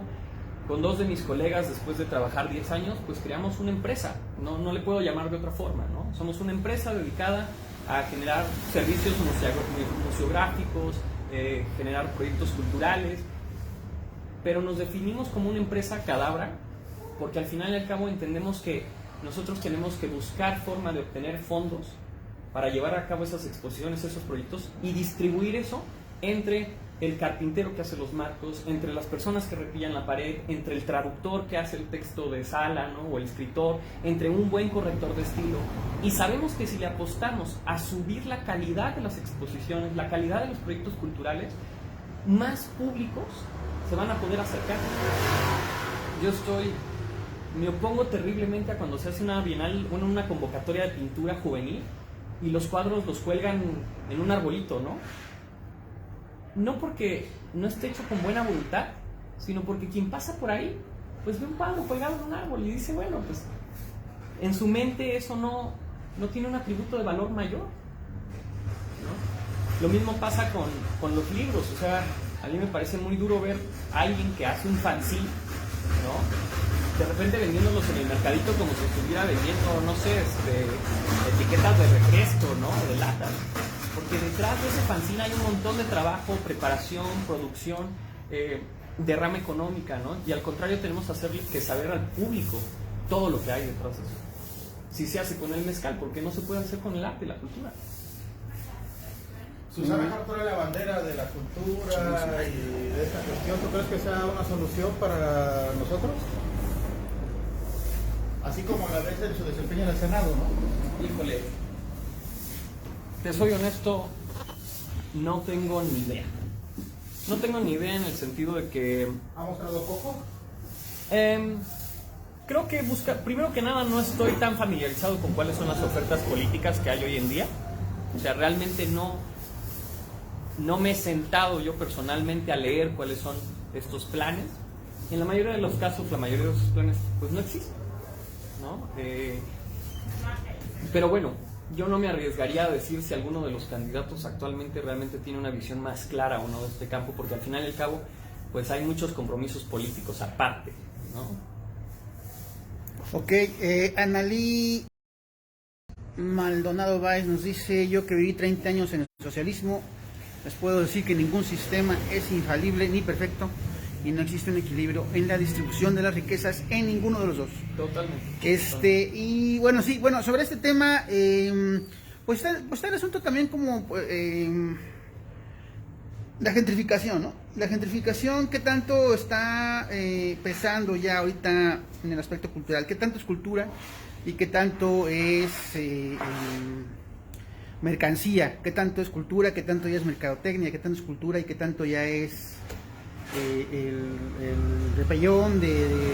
con dos de mis colegas, después de trabajar 10 años, pues creamos una empresa, no le puedo llamar de otra forma, ¿no? Somos una empresa dedicada a generar servicios museográficos, generar proyectos culturales, pero nos definimos como una empresa cadabra, porque al final y al cabo entendemos que nosotros tenemos que buscar forma de obtener fondos para llevar a cabo esas exposiciones, esos proyectos, y distribuir eso entre el carpintero que hace los marcos, entre las personas que repillan la pared, entre el traductor que hace el texto de sala, ¿no? O el escritor, entre un buen corrector de estilo. Y sabemos que si le apostamos a subir la calidad de las exposiciones, la calidad de los proyectos culturales, más públicos se van a poder acercar. Me opongo terriblemente a cuando se hace una bienal, una convocatoria de pintura juvenil y los cuadros los cuelgan en un arbolito, ¿no? No porque no esté hecho con buena voluntad, sino porque quien pasa por ahí, pues ve un cuadro colgado en un árbol y dice, bueno, pues en su mente eso no tiene un atributo de valor mayor, ¿no? Lo mismo pasa con los libros. O sea, a mí me parece muy duro ver a alguien que hace un fanzine, ¿no? De repente vendiéndolos en el mercadito como si estuviera vendiendo, no sé, etiquetas de refresco, ¿no? De latas. Porque detrás de ese fanzine hay un montón de trabajo, preparación, producción, derrama económica, ¿no? Y al contrario tenemos que saber al público todo lo que hay detrás de eso. Si se hace con el mezcal, ¿por qué no se puede hacer con el arte y la cultura? Susana Hart trae la bandera de la cultura y de esta cuestión. ¿Tú crees que sea una solución para nosotros? Así como a la vez de su desempeño en el Senado, ¿no? Híjole, te soy honesto, no tengo ni idea. No tengo ni idea en el sentido de que... ¿Ha mostrado poco? Creo que primero que nada no estoy tan familiarizado con cuáles son las ofertas políticas que hay hoy en día. O sea, realmente no me he sentado yo personalmente a leer cuáles son estos planes. En la mayoría de los casos, la mayoría de esos planes pues no existen, ¿no? Pero bueno, yo no me arriesgaría a decir si alguno de los candidatos actualmente realmente tiene una visión más clara o no de este campo, porque al final y al cabo pues hay muchos compromisos políticos aparte ¿no? Ok, Analí Maldonado Báez nos dice: yo que viví 30 años en el socialismo, les puedo decir que ningún sistema es infalible ni perfecto y no existe un equilibrio en la distribución de las riquezas en ninguno de los dos. Totalmente. Y bueno, sí, bueno, sobre este tema, pues está el asunto también como la gentrificación, ¿no? La gentrificación, ¿qué tanto está pesando ya ahorita en el aspecto cultural? ¿Qué tanto es cultura y qué tanto es mercancía? ¿Qué tanto es cultura? ¿Qué tanto ya es mercadotecnia? ¿Qué tanto es cultura y qué tanto ya es el repellón de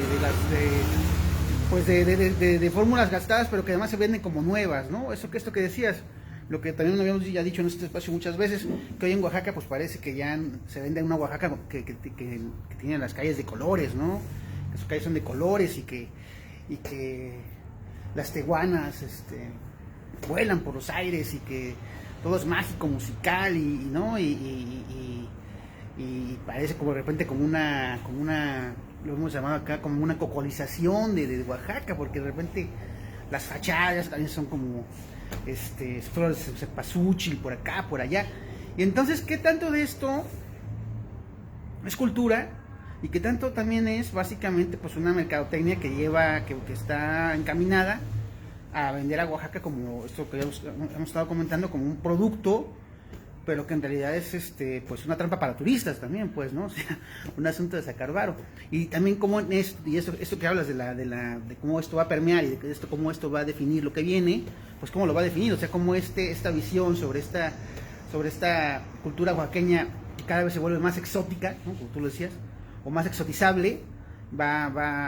fórmulas gastadas, pero que además se venden como nuevas, ¿no? Esto que decías, lo que también habíamos ya dicho en este espacio muchas veces, que hoy en Oaxaca pues parece que ya se vende una Oaxaca que tiene las calles de colores, ¿no? Que sus calles son de colores y que las tehuanas vuelan por los aires y que todo es mágico, musical ¿no? Y parece como de repente como una lo hemos llamado acá como una cocolización de Oaxaca, porque de repente las fachadas también son como flores de cempasúchil por acá, por allá. Y entonces, ¿qué tanto de esto es cultura y qué tanto también es básicamente pues una mercadotecnia que está encaminada a vender a Oaxaca como esto que hemos estado comentando, como un producto, pero que en realidad es pues una trampa para turistas también, pues, ¿no? O sea, un asunto de sacar varo. Y también cómo esto que hablas de cómo esto va a permear y de cómo esto va a definir lo que viene, pues cómo lo va a definir, o sea, cómo esta visión sobre esta cultura oaxaqueña que cada vez se vuelve más exótica, ¿no? Como tú lo decías, o más exotizable, va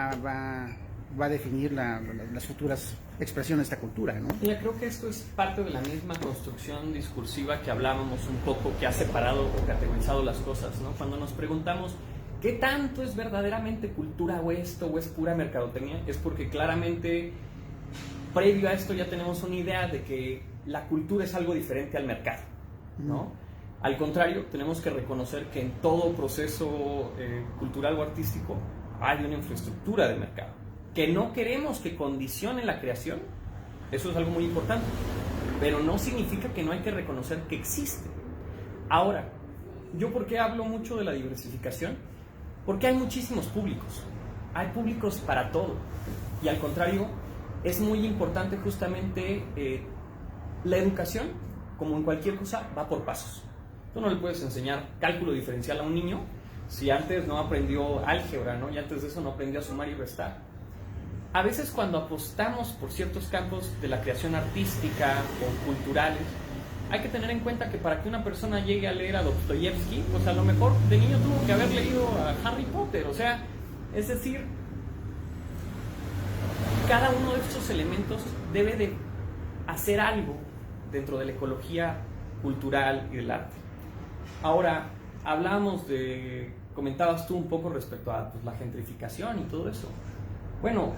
a definir las futuras expresiones de esta cultura, ¿no? Mira, creo que esto es parte de la misma construcción discursiva que hablábamos un poco, que ha separado o categorizado las cosas, ¿no? Cuando nos preguntamos qué tanto es verdaderamente cultura o esto, o es pura mercadotecnia, es porque claramente previo a esto ya tenemos una idea de que la cultura es algo diferente al mercado, ¿no? Al contrario, tenemos que reconocer que en todo proceso cultural o artístico hay una infraestructura de mercado, que no queremos que condicione la creación. Eso es algo muy importante, pero no significa que no hay que reconocer que existe. Ahora, ¿yo por qué hablo mucho de la diversificación? Porque hay muchísimos públicos, hay públicos para todo, y al contrario, es muy importante justamente la educación, como en cualquier cosa, va por pasos. Tú no le puedes enseñar cálculo diferencial a un niño si antes no aprendió álgebra, ¿no? Y antes de eso no aprendió a sumar y restar. A veces cuando apostamos por ciertos campos de la creación artística o culturales, hay que tener en cuenta que para que una persona llegue a leer a Dostoyevsky, pues a lo mejor de niño tuvo que haber leído a Harry Potter, o sea, es decir, cada uno de estos elementos debe de hacer algo dentro de la ecología cultural y del arte. Ahora, comentabas tú un poco respecto a pues, la gentrificación y todo eso. Bueno,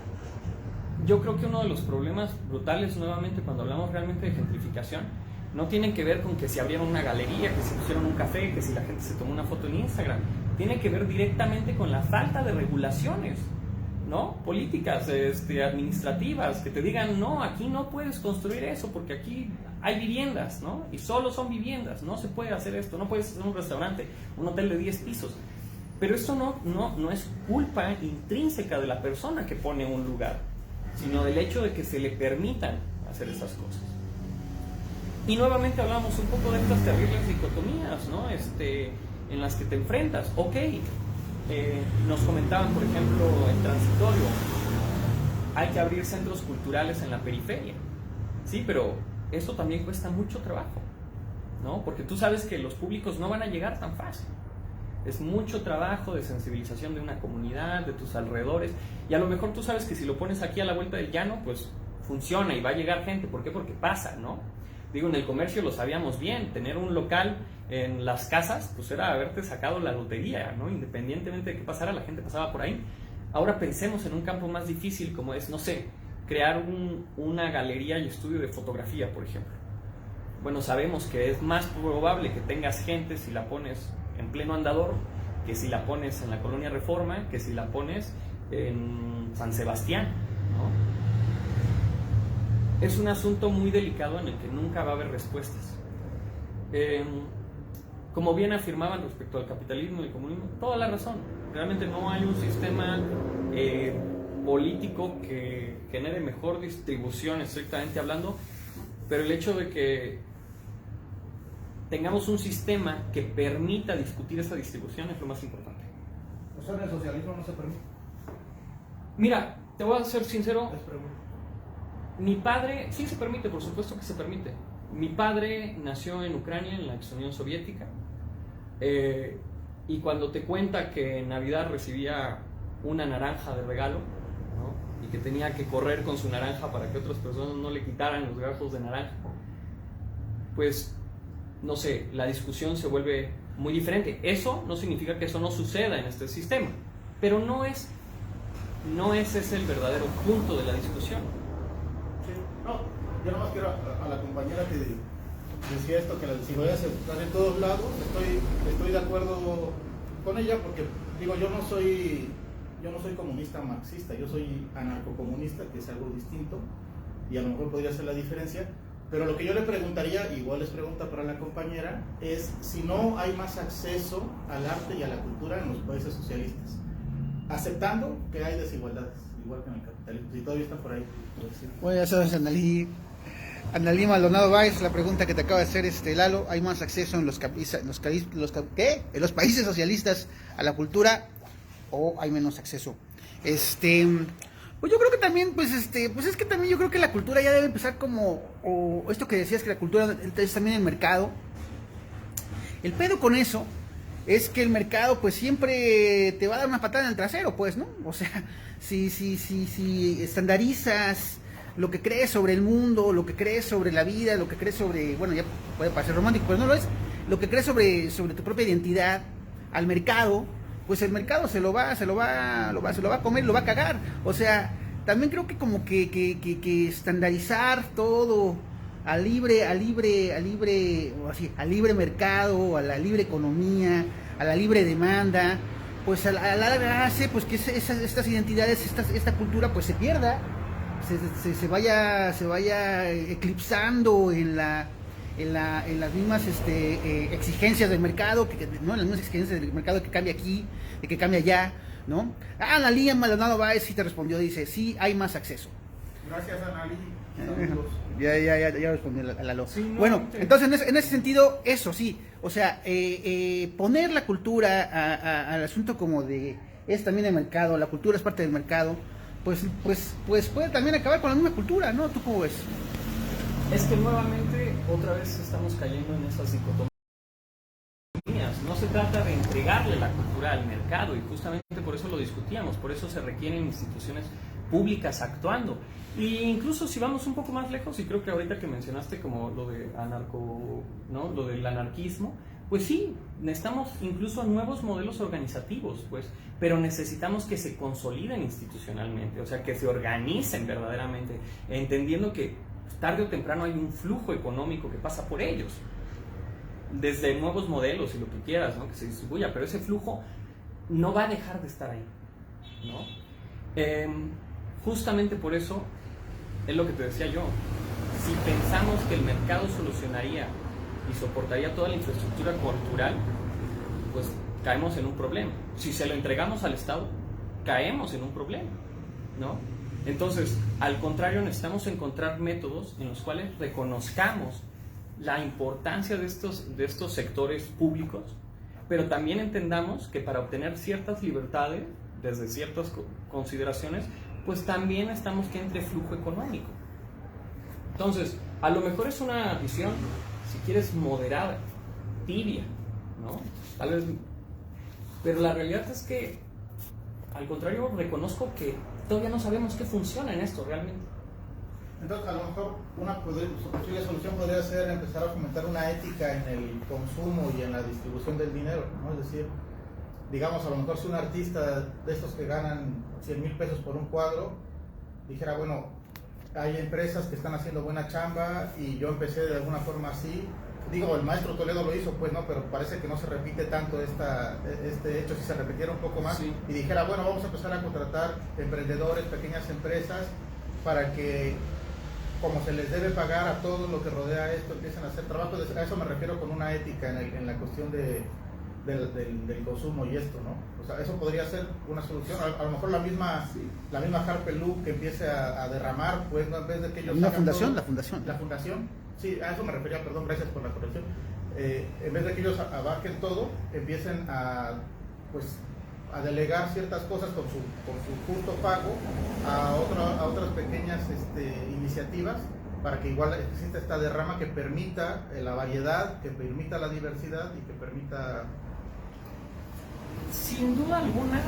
yo creo que uno de los problemas brutales, nuevamente, cuando hablamos realmente de gentrificación, no tiene que ver con que si abrieron una galería, que si pusieron un café, que si la gente se tomó una foto en Instagram. Tiene que ver directamente con la falta de regulaciones, ¿no? Políticas, administrativas, que te digan, no, aquí no puedes construir eso porque aquí hay viviendas, ¿no? Y solo son viviendas, no se puede hacer esto, no puedes hacer un restaurante, un hotel de 10 pisos. Pero esto no es culpa intrínseca de la persona que pone un lugar, sino del hecho de que se le permitan hacer esas cosas. Y nuevamente hablamos un poco de estas terribles dicotomías, ¿no? En las que te enfrentas. Ok, nos comentaban, por ejemplo, en Transitorio, hay que abrir centros culturales en la periferia. Sí, pero eso también cuesta mucho trabajo, ¿no? Porque tú sabes que los públicos no van a llegar tan fácil. Es mucho trabajo de sensibilización de una comunidad, de tus alrededores, y a lo mejor tú sabes que si lo pones aquí a la vuelta del llano, pues funciona y va a llegar gente. ¿Por qué? Porque pasa, ¿no? Digo, en el comercio lo sabíamos bien, tener un local en las casas, pues era haberte sacado la lotería, ¿no? Independientemente de qué pasara, la gente pasaba por ahí. Ahora pensemos en un campo más difícil como es, no sé, crear una galería y estudio de fotografía, por ejemplo. Bueno, sabemos que es más probable que tengas gente si la pones en pleno andador, que si la pones en la Colonia Reforma, que si la pones en San Sebastián, ¿no? Es un asunto muy delicado en el que nunca va a haber respuestas. Como bien afirmaban respecto al capitalismo y el comunismo, toda la razón. Realmente no hay un sistema político que genere mejor distribución, estrictamente hablando, pero el hecho de que tengamos un sistema que permita discutir esa distribución es lo más importante. O sea, en el socialismo no se permite. Mira, te voy a ser sincero. Les pregunto. Mi padre, sí se permite, por supuesto que se permite. Mi padre nació en Ucrania, en la ex Unión Soviética, y cuando te cuenta que en Navidad recibía una naranja de regalo, ¿no? Y que tenía que correr con su naranja para que otras personas no le quitaran los gajos de naranja, pues, no sé, la discusión se vuelve muy diferente. Eso no significa que eso no suceda en este sistema, pero no es ese el verdadero punto de la discusión. Sí. No, yo nomás quiero a la compañera que decía esto, que las desigualdades están en todos lados. Estoy de acuerdo con ella porque, digo, yo no soy comunista marxista, yo soy anarcocomunista, que es algo distinto y a lo mejor podría ser la diferencia. Pero lo que yo le preguntaría, igual es pregunta para la compañera, es si no hay más acceso al arte y a la cultura en los países socialistas, aceptando que hay desigualdades, igual que en el capitalismo, si todavía está por ahí. Bueno, ya sabes, Analí Maldonado Báez, la pregunta que te acaba de hacer Lalo, ¿hay más acceso en los países socialistas a la cultura o hay menos acceso? Pues yo creo que también, pues es que también yo creo que la cultura ya debe empezar como, o esto que decías que la cultura es también el mercado. El pedo con eso es que el mercado pues siempre te va a dar una patada en el trasero, pues, ¿no? O sea, si estandarizas lo que crees sobre el mundo, lo que crees sobre la vida, lo que crees sobre, bueno, ya puede parecer romántico, pero no lo es, lo que crees sobre tu propia identidad al mercado, pues el mercado se lo va a comer, lo va a cagar. O sea, también creo que como que estandarizar todo al libre mercado, a la libre economía, a la libre demanda, pues a la larga hace pues que estas identidades, esta cultura pues se pierda, se vaya eclipsando en las mismas exigencias del mercado, ¿no? En las mismas exigencias del mercado, que cambia aquí, de que cambia allá, ¿no? Analí Maldonado Báez sí te respondió, dice, sí hay más acceso. Gracias, Analí. Ya respondí a Lalo. Sí, no, bueno, entonces en ese sentido, eso sí, o sea, poner la cultura al asunto como de, es también el mercado, la cultura es parte del mercado, pues puede también acabar con la misma cultura, ¿no? ¿Tú cómo ves? Es que nuevamente, otra vez estamos cayendo en esas dicotomías. No se trata de entregarle la cultura al mercado, y justamente por eso lo discutíamos, por eso se requieren instituciones públicas actuando. Y incluso si vamos un poco más lejos, y creo que ahorita que mencionaste como lo de ¿no? Lo del anarquismo, pues sí, necesitamos incluso nuevos modelos organizativos, pues, pero necesitamos que se consoliden institucionalmente, o sea, que se organicen verdaderamente, entendiendo que tarde o temprano hay un flujo económico que pasa por ellos, desde nuevos modelos y lo que quieras, ¿no? Que se distribuya, pero ese flujo no va a dejar de estar ahí, ¿no? Justamente por eso es lo que te decía yo. Si pensamos que el mercado solucionaría y soportaría toda la infraestructura cultural, pues caemos en un problema. Si se lo entregamos al Estado, caemos en un problema, ¿no? Entonces, al contrario, necesitamos encontrar métodos en los cuales reconozcamos la importancia de estos sectores públicos, pero también entendamos que para obtener ciertas libertades, desde ciertas consideraciones, pues también estamos que entre flujo económico. Entonces, a lo mejor es una visión, si quieres, moderada, tibia, ¿no? Tal vez, pero la realidad es que, al contrario, reconozco que todavía no sabemos qué funciona en esto realmente. Entonces, a lo mejor una posible solución podría ser empezar a fomentar una ética en el consumo y en la distribución del dinero, ¿no? Es decir, digamos, a lo mejor si un artista de estos que ganan 100,000 pesos por un cuadro dijera, bueno, hay empresas que están haciendo buena chamba y yo empecé de alguna forma así, digo, el maestro Toledo lo hizo, pues no, pero parece que no se repite tanto este hecho. Si se repitiera un poco más Sí. y dijera, bueno, vamos a empezar a contratar emprendedores, pequeñas empresas, para que, como se les debe pagar a todo lo que rodea esto, empiecen a hacer trabajo. A eso me refiero con una ética en la cuestión del consumo y esto, ¿no? O sea, eso podría ser una solución. A lo mejor la misma Harper Loop que empiece a derramar, pues no, en vez de que ellos Una hagan fundación, todo, la fundación. sí, a eso me refería, perdón, gracias por la corrección. En vez de que ellos abarquen todo, empiecen a delegar ciertas cosas con su justo pago a otras pequeñas iniciativas, para que igual exista esta derrama que permita la variedad, que permita la diversidad y que permita... Sin duda alguna,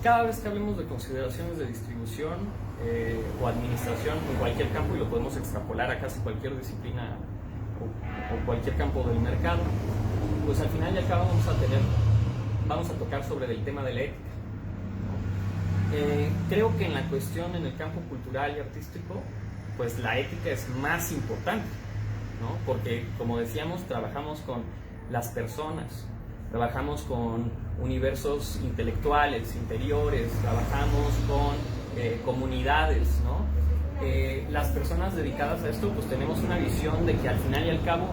cada vez que hablemos de consideraciones de distribución o administración en cualquier campo, y lo podemos extrapolar a casi cualquier disciplina o cualquier campo del mercado, pues al final y al cabo vamos a tocar sobre el tema de la ética. Creo que en la cuestión, en el campo cultural y artístico, pues la ética es más importante, ¿no? Porque, como decíamos, trabajamos con las personas, trabajamos con universos intelectuales, interiores, trabajamos con comunidades, ¿no? Las personas dedicadas a esto, pues tenemos una visión de que al final y al cabo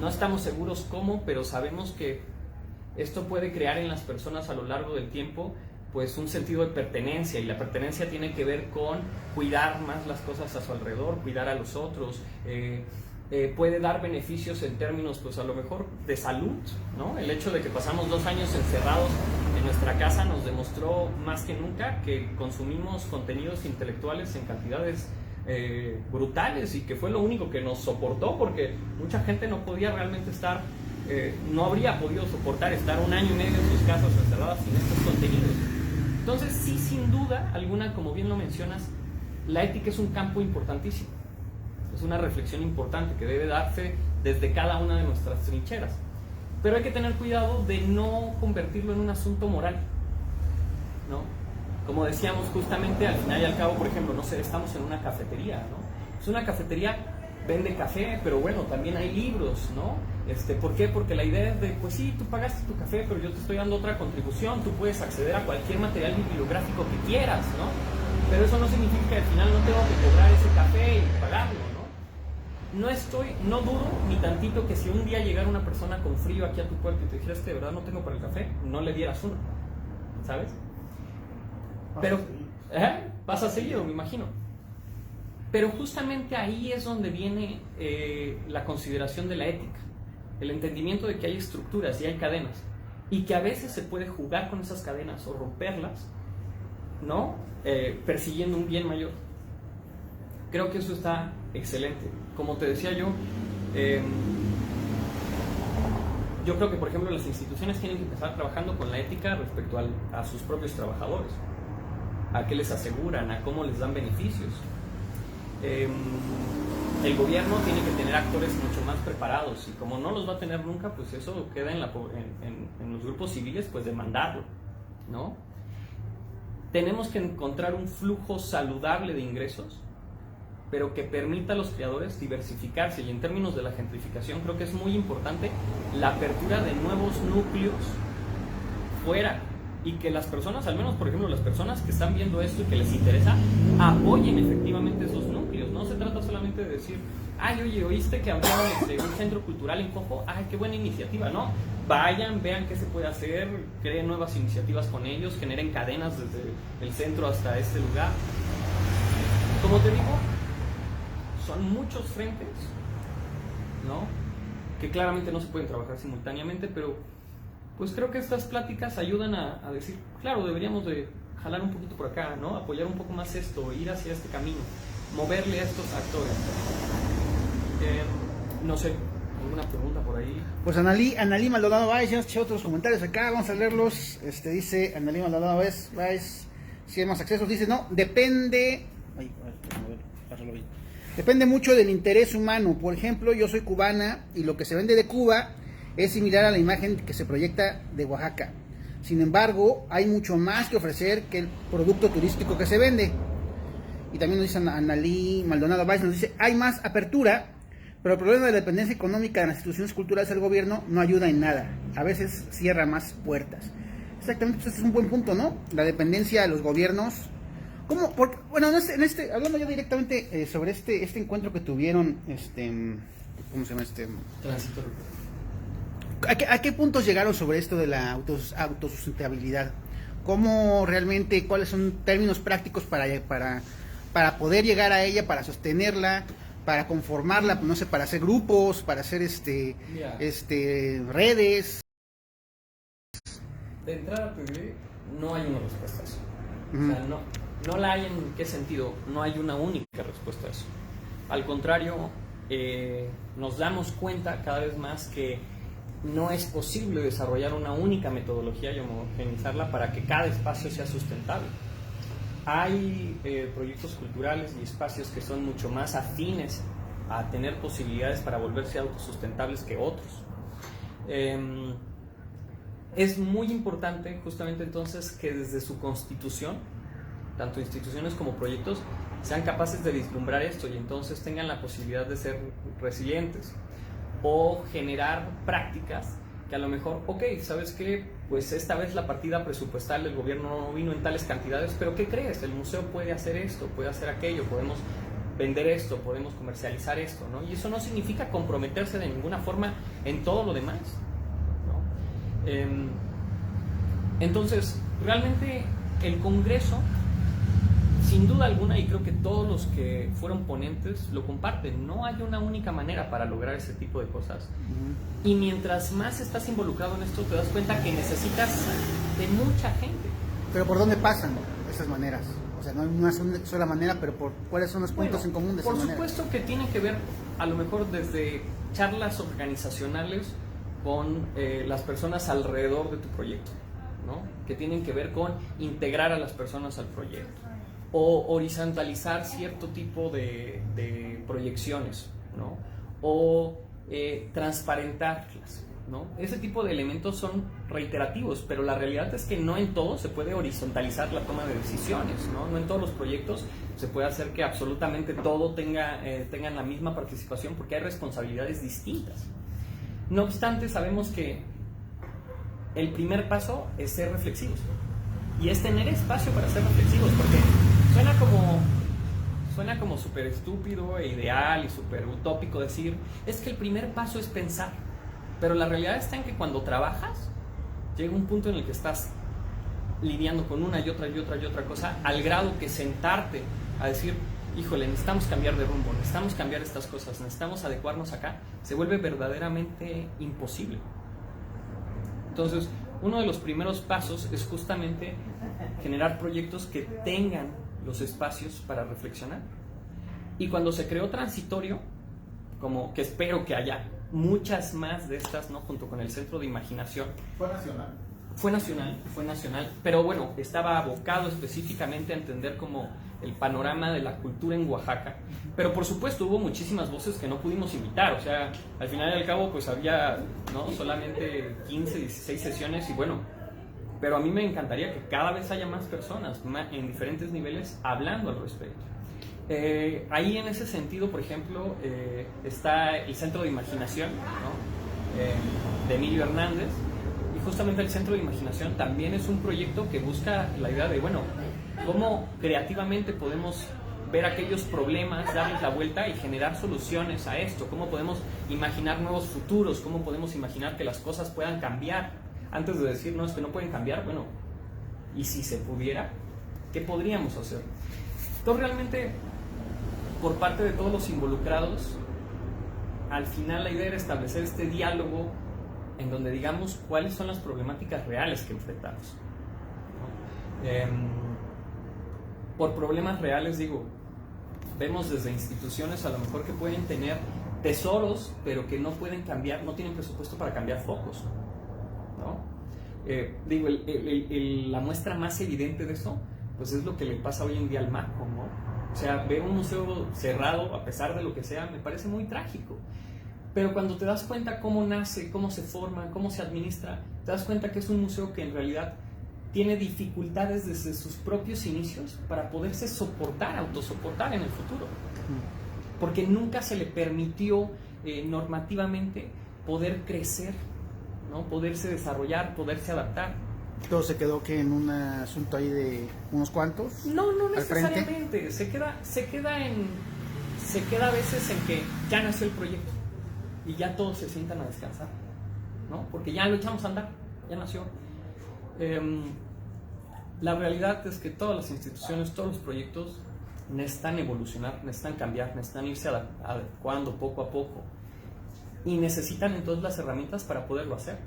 no estamos seguros cómo, pero sabemos que esto puede crear en las personas a lo largo del tiempo pues un sentido de pertenencia, y la pertenencia tiene que ver con cuidar más las cosas a su alrededor, cuidar a los otros, puede dar beneficios en términos pues a lo mejor de salud, ¿no? El hecho de que pasamos 2 años encerrados en nuestra casa nos demostró más que nunca que consumimos contenidos intelectuales en cantidades brutales, y que fue lo único que nos soportó, porque mucha gente no podía realmente estar, no habría podido soportar estar 1 año y medio en sus casas encerradas sin estos contenidos. Entonces sí, sin duda alguna, como bien lo mencionas, la ética es un campo importantísimo, es una reflexión importante que debe darse desde cada una de nuestras trincheras, pero hay que tener cuidado de no convertirlo en un asunto moral, ¿no? Como decíamos, justamente al final y al cabo, por ejemplo, no sé, estamos en una cafetería, ¿no? Es una cafetería, vende café, pero bueno, también hay libros, ¿no? ¿Por qué? Porque la idea es de, pues sí, tú pagaste tu café, pero yo te estoy dando otra contribución, tú puedes acceder a cualquier material bibliográfico que quieras, ¿no? Pero eso no significa que al final no tengo que cobrar ese café y pagarlo, ¿no? No dudo ni tantito que si un día llegara una persona con frío aquí a tu puerta y te dijera, de verdad no tengo para el café, no le dieras uno, ¿sabes? Pero pasa seguido, me imagino. Pero justamente ahí es donde viene la consideración de la ética, el entendimiento de que hay estructuras y hay cadenas, y que a veces se puede jugar con esas cadenas o romperlas, ¿no? Persiguiendo un bien mayor. Creo que eso está excelente. Como te decía yo creo que, por ejemplo, las instituciones tienen que empezar trabajando con la ética respecto a sus propios trabajadores, a qué les aseguran, a cómo les dan beneficios. El gobierno tiene que tener actores mucho más preparados, y como no los va a tener nunca, pues eso queda en los grupos civiles, pues demandarlo, ¿no? Tenemos que encontrar un flujo saludable de ingresos, pero que permita a los creadores diversificarse, y en términos de la gentrificación creo que es muy importante la apertura de nuevos núcleos fuera, y que las personas, al menos por ejemplo las personas que están viendo esto y que les interesa, apoyen efectivamente esos núcleos. No se trata solamente de decir, ay, oye, ¿oíste que abrieron un centro cultural en Cojo? Ay, qué buena iniciativa, ¿no? Vayan, vean qué se puede hacer, creen nuevas iniciativas con ellos, generen cadenas desde el centro hasta este lugar. Como te digo, son muchos frentes, ¿no? Que claramente no se pueden trabajar simultáneamente, pero pues creo que estas pláticas ayudan a decir, claro, deberíamos de jalar un poquito por acá, ¿no? Apoyar un poco más esto, ir hacia este camino, moverle a estos actores. No sé, ¿alguna pregunta por ahí? Pues Analí Maldonado Báez ya nos echó otros comentarios acá, vamos a leerlos. Dice Analí Maldonado Báez, si hay más accesos, dice, no, depende... Ay, pásalo bien. Depende mucho del interés humano. Por ejemplo, yo soy cubana y lo que se vende de Cuba es similar a la imagen que se proyecta de Oaxaca. Sin embargo, hay mucho más que ofrecer que el producto turístico que se vende. Y también nos dice Analí Maldonado Báez, nos dice, hay más apertura, Pero el problema de la dependencia económica de las instituciones culturales del gobierno no ayuda en nada. A veces cierra más puertas. Exactamente, pues este es un buen punto, ¿no? La dependencia de los gobiernos. ¿Cómo? Porque, bueno, hablando ya directamente sobre este encuentro que tuvieron, ¿cómo se llama? Transitorio. ¿A qué puntos llegaron sobre esto de la autosustentabilidad? ¿Cómo realmente, cuáles son términos prácticos para poder llegar a ella, para sostenerla, para conformarla, no sé, para hacer grupos, para hacer redes? De entrada te diré, no hay una respuesta a eso. O sea, no la hay en qué sentido, no hay una única respuesta a eso. Al contrario, nos damos cuenta cada vez más que no es posible desarrollar una única metodología y homogeneizarla para que cada espacio sea sustentable. Hay proyectos culturales y espacios que son mucho más afines a tener posibilidades para volverse autosustentables que otros. Es muy importante justamente entonces que desde su constitución, tanto instituciones como proyectos, sean capaces de vislumbrar esto y entonces tengan la posibilidad de ser resilientes o generar prácticas que a lo mejor, ¿sabes qué? Pues esta vez la partida presupuestal del gobierno no vino en tales cantidades, pero ¿qué crees? El museo puede hacer esto, puede hacer aquello, podemos vender esto, podemos comercializar esto, ¿no? Y eso no significa comprometerse de ninguna forma en todo lo demás, ¿no? Entonces, realmente el Congreso, sin duda alguna, y creo que todos los que fueron ponentes lo comparten, no hay una única manera para lograr ese tipo de cosas. Y mientras más estás involucrado en esto, te das cuenta que necesitas de mucha gente. Pero ¿por dónde pasan esas maneras? O sea, no hay una sola manera, pero ¿cuáles son los puntos en común de esas maneras? Por supuesto que tiene que ver, a lo mejor, desde charlas organizacionales con las personas alrededor de tu proyecto, ¿no? Que tienen que ver con integrar a las personas al proyecto o horizontalizar cierto tipo de proyecciones, ¿no? O transparentarlas, ¿no? Ese tipo de elementos son reiterativos, pero la realidad es que no en todo se puede horizontalizar la toma de decisiones, ¿no? No en todos los proyectos se puede hacer que absolutamente todo tengan la misma participación porque hay responsabilidades distintas. No obstante, sabemos que el primer paso es ser reflexivos y es tener espacio para ser reflexivos, porque suena como súper estúpido e ideal y súper utópico decir, es que el primer paso es pensar, pero la realidad está en que cuando trabajas llega un punto en el que estás lidiando con una y otra cosa, al grado que sentarte a decir, híjole, necesitamos cambiar de rumbo, necesitamos cambiar estas cosas, necesitamos adecuarnos acá, se vuelve verdaderamente imposible. Entonces, uno de los primeros pasos es justamente generar proyectos que tengan los espacios para reflexionar. Y cuando se creó Transitorio, como que espero que haya muchas más de estas, ¿no? Junto con el Centro de Imaginación. Fue nacional, pero bueno, estaba abocado específicamente a entender como el panorama de la cultura en Oaxaca, pero por supuesto hubo muchísimas voces que no pudimos invitar, o sea, al final y al cabo pues había, ¿no? Solamente 15, 16 sesiones y bueno, pero a mí me encantaría que cada vez haya más personas en diferentes niveles hablando al respecto. Ahí en ese sentido, por ejemplo, está el Centro de Imaginación, ¿no? De Emilio Hernández. Y justamente el Centro de Imaginación también es un proyecto que busca la idea de, bueno, cómo creativamente podemos ver aquellos problemas, darles la vuelta y generar soluciones a esto, cómo podemos imaginar nuevos futuros, cómo podemos imaginar que las cosas puedan cambiar. Antes de decir, no, es que no pueden cambiar, bueno, y si se pudiera, ¿qué podríamos hacer? Entonces realmente, por parte de todos los involucrados, al final la idea era establecer este diálogo en donde digamos cuáles son las problemáticas reales que enfrentamos, ¿no? Por problemas reales digo, vemos desde instituciones a lo mejor que pueden tener tesoros, pero que no pueden cambiar, no tienen presupuesto para cambiar focos, ¿no? Digo, la muestra más evidente de eso, pues es lo que le pasa hoy en día al MACO, ¿no? O sea, ver un museo cerrado, a pesar de lo que sea, me parece muy trágico. Pero cuando te das cuenta cómo nace, cómo se forma, cómo se administra, te das cuenta que es un museo que en realidad tiene dificultades desde sus propios inicios para poderse soportar, autosoportar en el futuro. Porque nunca se le permitió normativamente poder crecer, ¿no? Poderse desarrollar, poderse adaptar. Todo se quedó que en un asunto ahí de unos cuantos. No al frente. necesariamente. Se queda a veces en que ya nació el proyecto y ya todos se sientan a descansar, ¿no? Porque ya lo echamos a andar, ya nació. La realidad es que todas las instituciones, todos los proyectos necesitan evolucionar, necesitan cambiar, necesitan irse adecuando poco a poco y necesitan entonces las herramientas para poderlo hacer,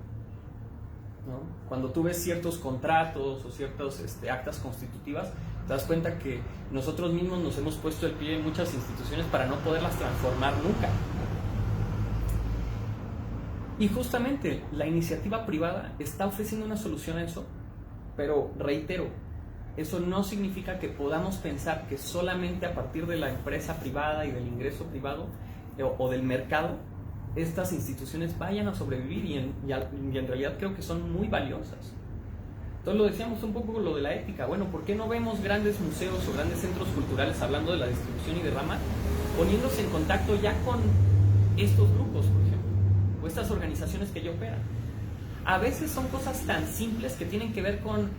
¿no? Cuando tú ves ciertos contratos o ciertas actas constitutivas, te das cuenta que nosotros mismos nos hemos puesto el pie en muchas instituciones para no poderlas transformar nunca. Y justamente la iniciativa privada está ofreciendo una solución a eso, pero reitero, eso no significa que podamos pensar que solamente a partir de la empresa privada y del ingreso privado o del mercado estas instituciones vayan a sobrevivir y en realidad creo que son muy valiosas. Entonces lo decíamos un poco con lo de la ética. Bueno, ¿por qué no vemos grandes museos o grandes centros culturales hablando de la distribución y derrama poniéndose en contacto ya con estos grupos, por ejemplo, o estas organizaciones que ya operan? A veces son cosas tan simples que tienen que ver con,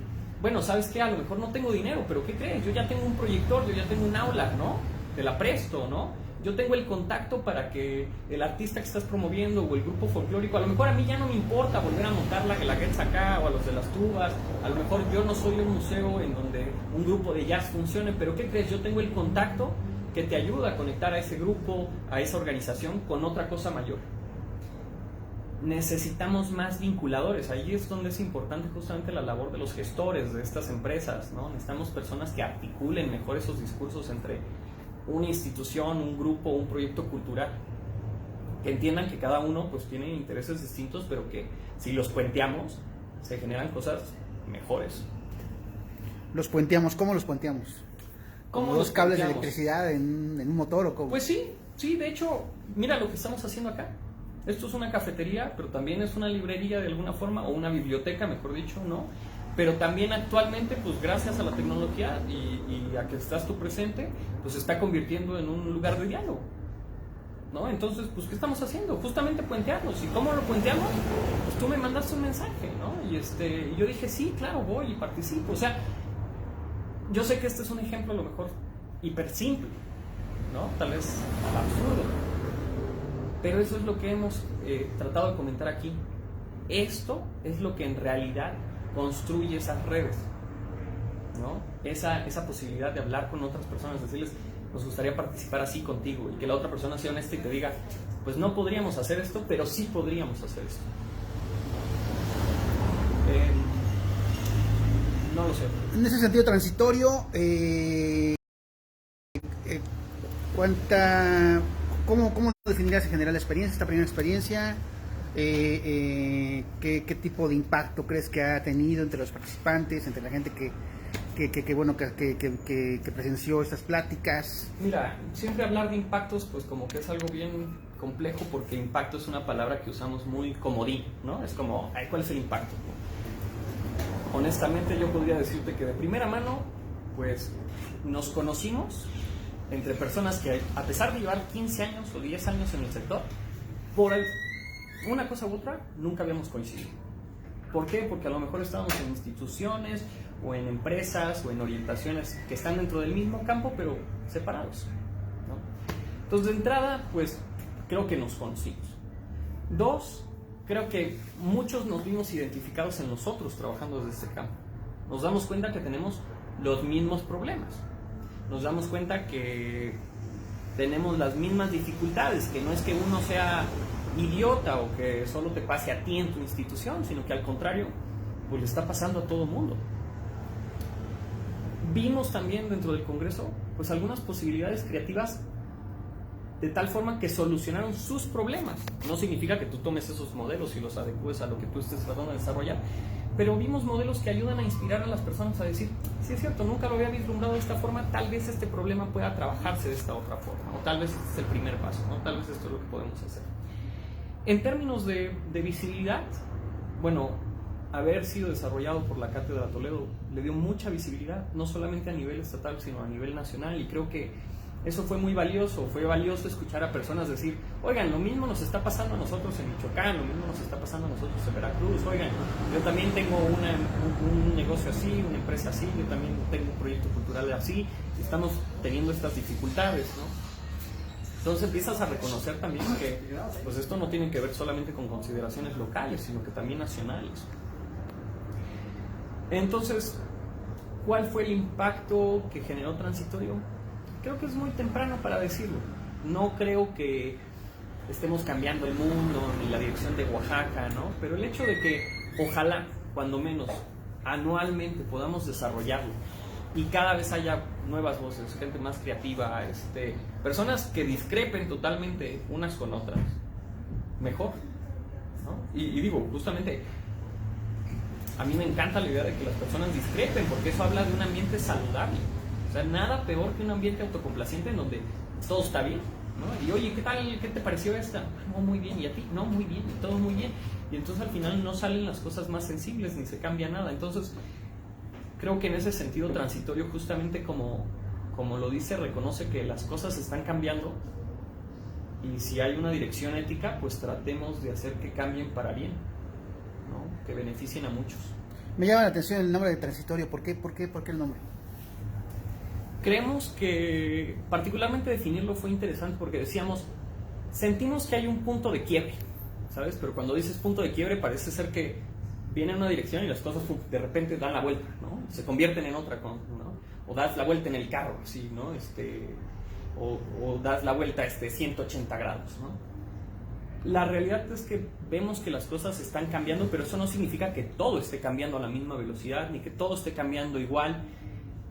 bueno, ¿sabes qué? A lo mejor no tengo dinero, pero ¿qué crees? Yo ya tengo un proyector, yo ya tengo un aula, ¿no? Te la presto, ¿no? Yo tengo el contacto para que el artista que estás promoviendo o el grupo folclórico, a lo mejor a mí ya no me importa volver a montar la guelaguetza acá o a los de las tubas, a lo mejor yo no soy un museo en donde un grupo de jazz funcione, pero ¿qué crees? Yo tengo el contacto que te ayuda a conectar a ese grupo, a esa organización con otra cosa mayor. Necesitamos más vinculadores. Ahí es donde es importante justamente la labor de los gestores de estas empresas, ¿no? Necesitamos personas que articulen mejor esos discursos entre una institución, un grupo, un proyecto cultural, que entiendan que cada uno pues tiene intereses distintos, pero que si los puenteamos se generan cosas mejores. ¿Los puenteamos? ¿Cómo los puenteamos? ¿Como dos cables de electricidad en un motor o cómo? Pues sí, de hecho, mira lo que estamos haciendo acá. Esto es una cafetería, pero también es una librería de alguna forma, o una biblioteca, mejor dicho, ¿no? Pero también actualmente, pues gracias a la tecnología y a que estás tú presente, pues se está convirtiendo en un lugar de diálogo, ¿no? Entonces, pues, ¿qué estamos haciendo? Justamente puentearnos. ¿Y cómo lo puenteamos? Pues tú me mandaste un mensaje, ¿no? Y yo dije, sí, claro, voy y participo. O sea, yo sé que este es un ejemplo a lo mejor hiper simple, ¿no? Tal vez absurdo. Pero eso es lo que hemos tratado de comentar aquí. Esto es lo que en realidad construye esas redes, ¿no? Esa posibilidad de hablar con otras personas, decirles, nos gustaría participar así contigo, y que la otra persona sea honesta y te diga, pues no podríamos hacer esto, pero sí podríamos hacer esto. No lo sé. En ese sentido transitorio, ¿cómo definirías en general la experiencia, esta primera experiencia? ¿Qué tipo de impacto crees que ha tenido entre los participantes, entre la gente que presenció estas pláticas? Mira, siempre hablar de impactos pues como que es algo bien complejo, porque impacto es una palabra que usamos muy comodín, ¿no? Es como, ay, ¿cuál es el impacto? Honestamente yo podría decirte que de primera mano pues nos conocimos entre personas que a pesar de llevar 15 años o 10 años en el sector, por una cosa u otra nunca habíamos coincidido. ¿Por qué? Porque a lo mejor estábamos en instituciones o en empresas o en orientaciones que están dentro del mismo campo pero separados, ¿no? Entonces de entrada pues creo que nos conocimos. Dos, creo que muchos nos vimos identificados en nosotros trabajando desde este campo. Nos damos cuenta que tenemos los mismos problemas. Nos damos cuenta que tenemos las mismas dificultades, que no es que uno sea idiota o que solo te pase a ti en tu institución, sino que al contrario, pues le está pasando a todo el mundo. Vimos también dentro del Congreso pues algunas posibilidades creativas de tal forma que solucionaron sus problemas. No significa que tú tomes esos modelos y los adecues a lo que tú estés tratando de desarrollar, pero vimos modelos que ayudan a inspirar a las personas a decir, sí es cierto, nunca lo había vislumbrado de esta forma, tal vez este problema pueda trabajarse de esta otra forma, o tal vez este es el primer paso, ¿no? Tal vez esto es lo que podemos hacer. En términos de visibilidad, bueno, haber sido desarrollado por la Cátedra Toledo le dio mucha visibilidad, no solamente a nivel estatal, sino a nivel nacional, y creo que Eso fue muy valioso, fue valioso escuchar a personas decir, oigan, lo mismo nos está pasando a nosotros en Michoacán, lo mismo nos está pasando a nosotros en Veracruz, oigan, yo también tengo un negocio así, una empresa así, yo también tengo un proyecto cultural así, estamos teniendo estas dificultades, ¿no? Entonces empiezas a reconocer también que pues esto no tiene que ver solamente con consideraciones locales, sino que también nacionales. Entonces, ¿cuál fue el impacto que generó Transitorio? Creo que es muy temprano para decirlo. No creo que estemos cambiando el mundo ni la dirección de Oaxaca, ¿no? Pero el hecho de que ojalá, cuando menos, anualmente podamos desarrollarlo y cada vez haya nuevas voces, gente más creativa, personas que discrepen totalmente unas con otras, mejor, ¿no? Y digo, justamente, a mí me encanta la idea de que las personas discrepen, porque eso habla de un ambiente saludable. O sea, nada peor que un ambiente autocomplaciente en donde todo está bien, ¿no? Y oye, ¿qué tal? ¿Qué te pareció esta? No, muy bien. ¿Y a ti? No, muy bien. Y todo muy bien. Y entonces al final no salen las cosas más sensibles ni se cambia nada. Entonces, creo que en ese sentido Transitorio, justamente como lo dice, reconoce que las cosas están cambiando y si hay una dirección ética, pues tratemos de hacer que cambien para bien, ¿no? Que beneficien a muchos. Me llama la atención el nombre de Transitorio. ¿Por qué el nombre? Creemos que particularmente definirlo fue interesante porque decíamos, sentimos que hay un punto de quiebre, ¿sabes? Pero cuando dices punto de quiebre parece ser que viene en una dirección y las cosas de repente dan la vuelta, ¿no? Se convierten en otra, ¿no? O das la vuelta en el carro, así, ¿no? O das la vuelta a 180 grados, ¿no? La realidad es que vemos que las cosas están cambiando, pero eso no significa que todo esté cambiando a la misma velocidad, ni que todo esté cambiando igual.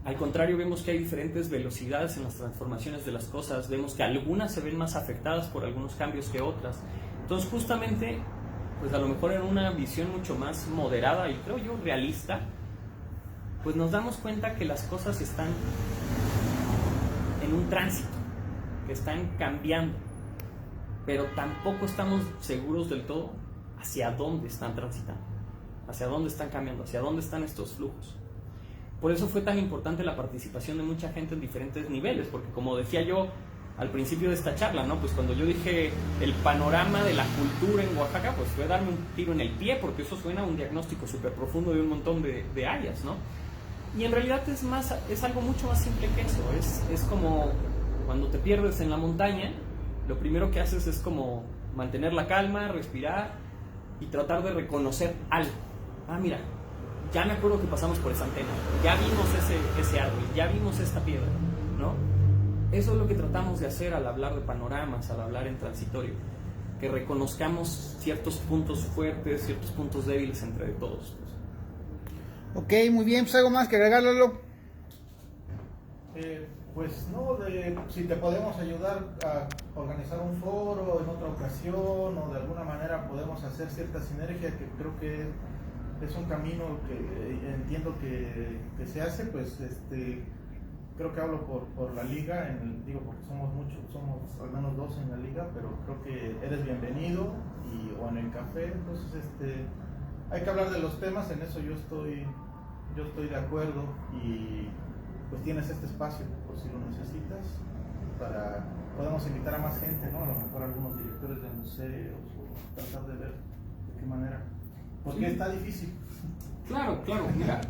Al contrario, vemos que hay diferentes velocidades en las transformaciones de las cosas, vemos que algunas se ven más afectadas por algunos cambios que otras. Entonces, justamente, pues a lo mejor en una visión mucho más moderada y creo yo realista, pues nos damos cuenta que las cosas están en un tránsito, que están cambiando, pero tampoco estamos seguros del todo hacia dónde están transitando, hacia dónde están cambiando, hacia dónde están estos flujos. Por eso fue tan importante la participación de mucha gente en diferentes niveles, porque como decía yo al principio de esta charla, ¿no? Pues cuando yo dije el panorama de la cultura en Oaxaca, pues fue darme un tiro en el pie, porque eso suena a un diagnóstico súper profundo de un montón de áreas, ¿no? Y en realidad es algo mucho más simple que eso. Es como cuando te pierdes en la montaña, lo primero que haces es como mantener la calma, respirar y tratar de reconocer algo. Ah, mira, ya me acuerdo que pasamos por esa antena, ya vimos ese árbol, ya vimos esta piedra, ¿no? Eso es lo que tratamos de hacer al hablar de panoramas, al hablar en Transitorio, que reconozcamos ciertos puntos fuertes, ciertos puntos débiles entre todos. Ok, muy bien, pues algo más que agregar, Lalo. Pues no, si te podemos ayudar a organizar un foro en otra ocasión o de alguna manera podemos hacer cierta sinergia, que creo que es un camino que entiendo que se hace, pues creo que hablo por la liga, digo porque somos muchos, somos al menos 2 en la liga, pero creo que eres bienvenido o en el café, entonces hay que hablar de los temas, en eso yo estoy de acuerdo y pues tienes este espacio por si lo necesitas, podemos invitar a más gente, ¿no? A lo mejor algunos directores de museos o tratar de ver de qué manera. Porque sí. Está difícil. Claro, mira,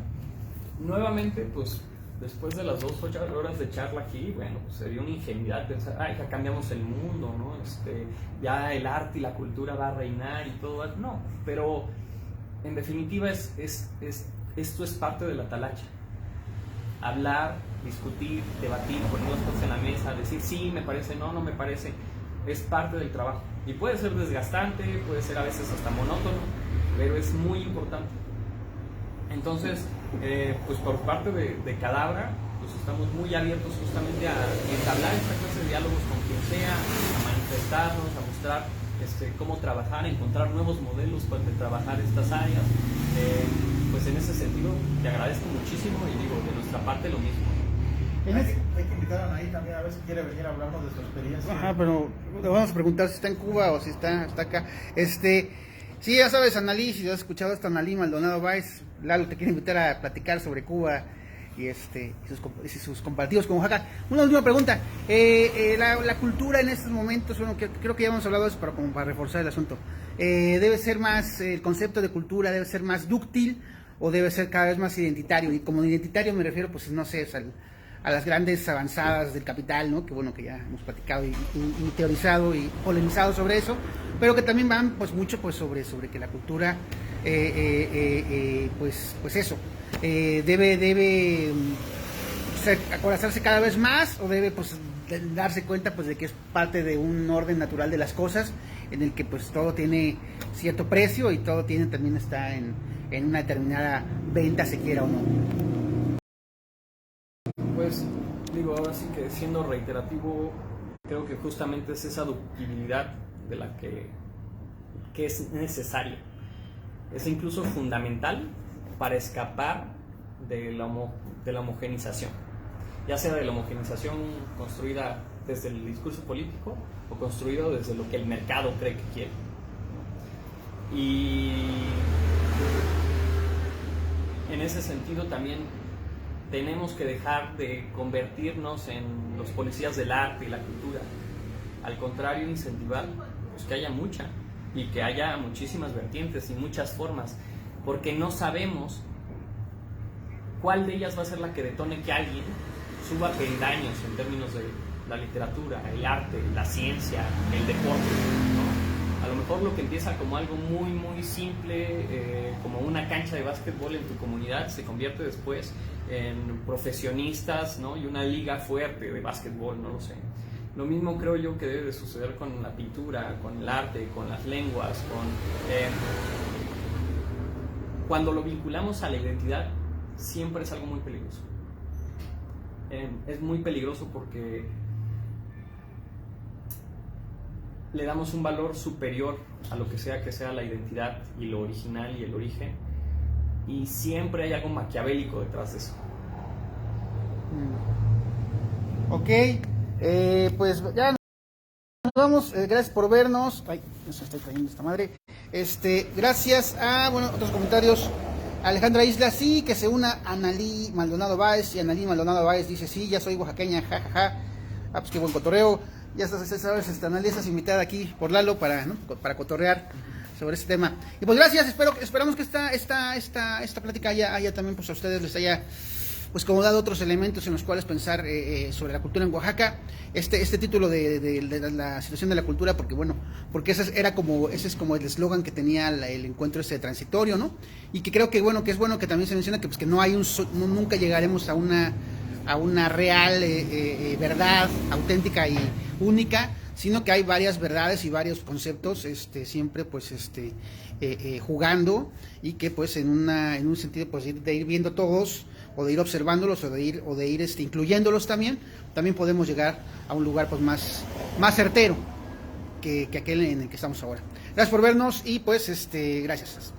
nuevamente, pues, después de las 2 horas de charla aquí, bueno, pues se dio una ingenuidad pensar, ya cambiamos el mundo, ¿no? Ya el arte y la cultura va a reinar y todo, no, pero en definitiva esto es parte de la talacha. Hablar, discutir, debatir, poner las cosas en la mesa, decir sí, me parece, no me parece, es parte del trabajo. Y puede ser desgastante, puede ser a veces hasta monótono, pero es muy importante. Entonces, pues por parte de Cadabra, pues estamos muy abiertos justamente a entablar esta clase de diálogos con quien sea, a manifestarnos, a mostrar cómo trabajar, encontrar nuevos modelos para trabajar estas áreas. Pues en ese sentido te agradezco muchísimo y digo, de nuestra parte lo mismo. Hay que invitar a Anaí también a ver si quiere venir a hablarnos de su experiencia. Ajá, pero le vamos a preguntar si está en Cuba o si está acá. Sí, ya sabes, Analí, si has escuchado hasta Analí Maldonado Báez, Lalo te quiere invitar a platicar sobre Cuba. y sus comparativos con Oaxaca. Una última pregunta, la cultura en estos momentos, bueno, creo que ya hemos hablado de eso, pero como para reforzar el asunto, debe ser más, el concepto de cultura debe ser más dúctil o debe ser cada vez más identitario, y como identitario me refiero, pues no sé, a las grandes avanzadas del capital, ¿no? Que bueno, que ya hemos platicado y teorizado y polemizado sobre eso, pero que también van pues mucho pues sobre que la cultura pues eso debe acorazarse cada vez más, o debe pues darse cuenta pues de que es parte de un orden natural de las cosas, en el que pues todo tiene cierto precio y todo también está en una determinada venta, se quiera o no. Pues digo, ahora sí que siendo reiterativo, creo que justamente es esa ductibilidad de la que es necesaria. Es incluso fundamental para escapar de la homogenización, ya sea de la homogenización construida desde el discurso político o construido desde lo que el mercado cree que quiere. Y en ese sentido también tenemos que dejar de convertirnos en los policías del arte y la cultura. Al contrario, incentivar pues, que haya mucha, y que haya muchísimas vertientes y muchas formas, porque no sabemos cuál de ellas va a ser la que detone que alguien suba peldaños en términos de la literatura, el arte, la ciencia, el deporte, ¿no? A lo mejor lo que empieza como algo muy muy simple, como una cancha de básquetbol en tu comunidad, se convierte después en profesionistas, ¿no? Y una liga fuerte de básquetbol, no lo sé. Lo mismo creo yo que debe de suceder con la pintura, con el arte, con las lenguas, cuando lo vinculamos a la identidad, siempre es algo muy peligroso. Es muy peligroso porque le damos un valor superior a lo que sea la identidad y lo original y el origen, y siempre hay algo maquiavélico detrás de eso. Ok, pues ya nos vamos, gracias por vernos. Ay, se está cayendo esta madre. Gracias a, bueno, otros comentarios. Alejandra Isla, sí, que se una Analí Maldonado Báez, y Analí Maldonado Báez dice, sí, ya soy oaxaqueña, jajaja. Ah, pues qué buen cotorreo. Ya sabes, Analí, estás invitada aquí por Lalo para cotorrear sobre este tema. Y pues gracias, esperamos que esta plática haya también pues a ustedes les haya pues como dado otros elementos en los cuales pensar sobre la cultura en Oaxaca. Este título de la situación de la cultura, porque ese es como el eslogan que tenía el encuentro transitorio, ¿no? Y que creo que que es bueno que también se menciona que no hay nunca llegaremos a una real verdad auténtica y única, sino que hay varias verdades y varios conceptos siempre pues jugando, y que pues en un sentido pues de ir viendo todos, o de ir observándolos, o de ir incluyéndolos también podemos llegar a un lugar pues más certero que aquel en el que estamos ahora. Gracias por vernos y pues gracias.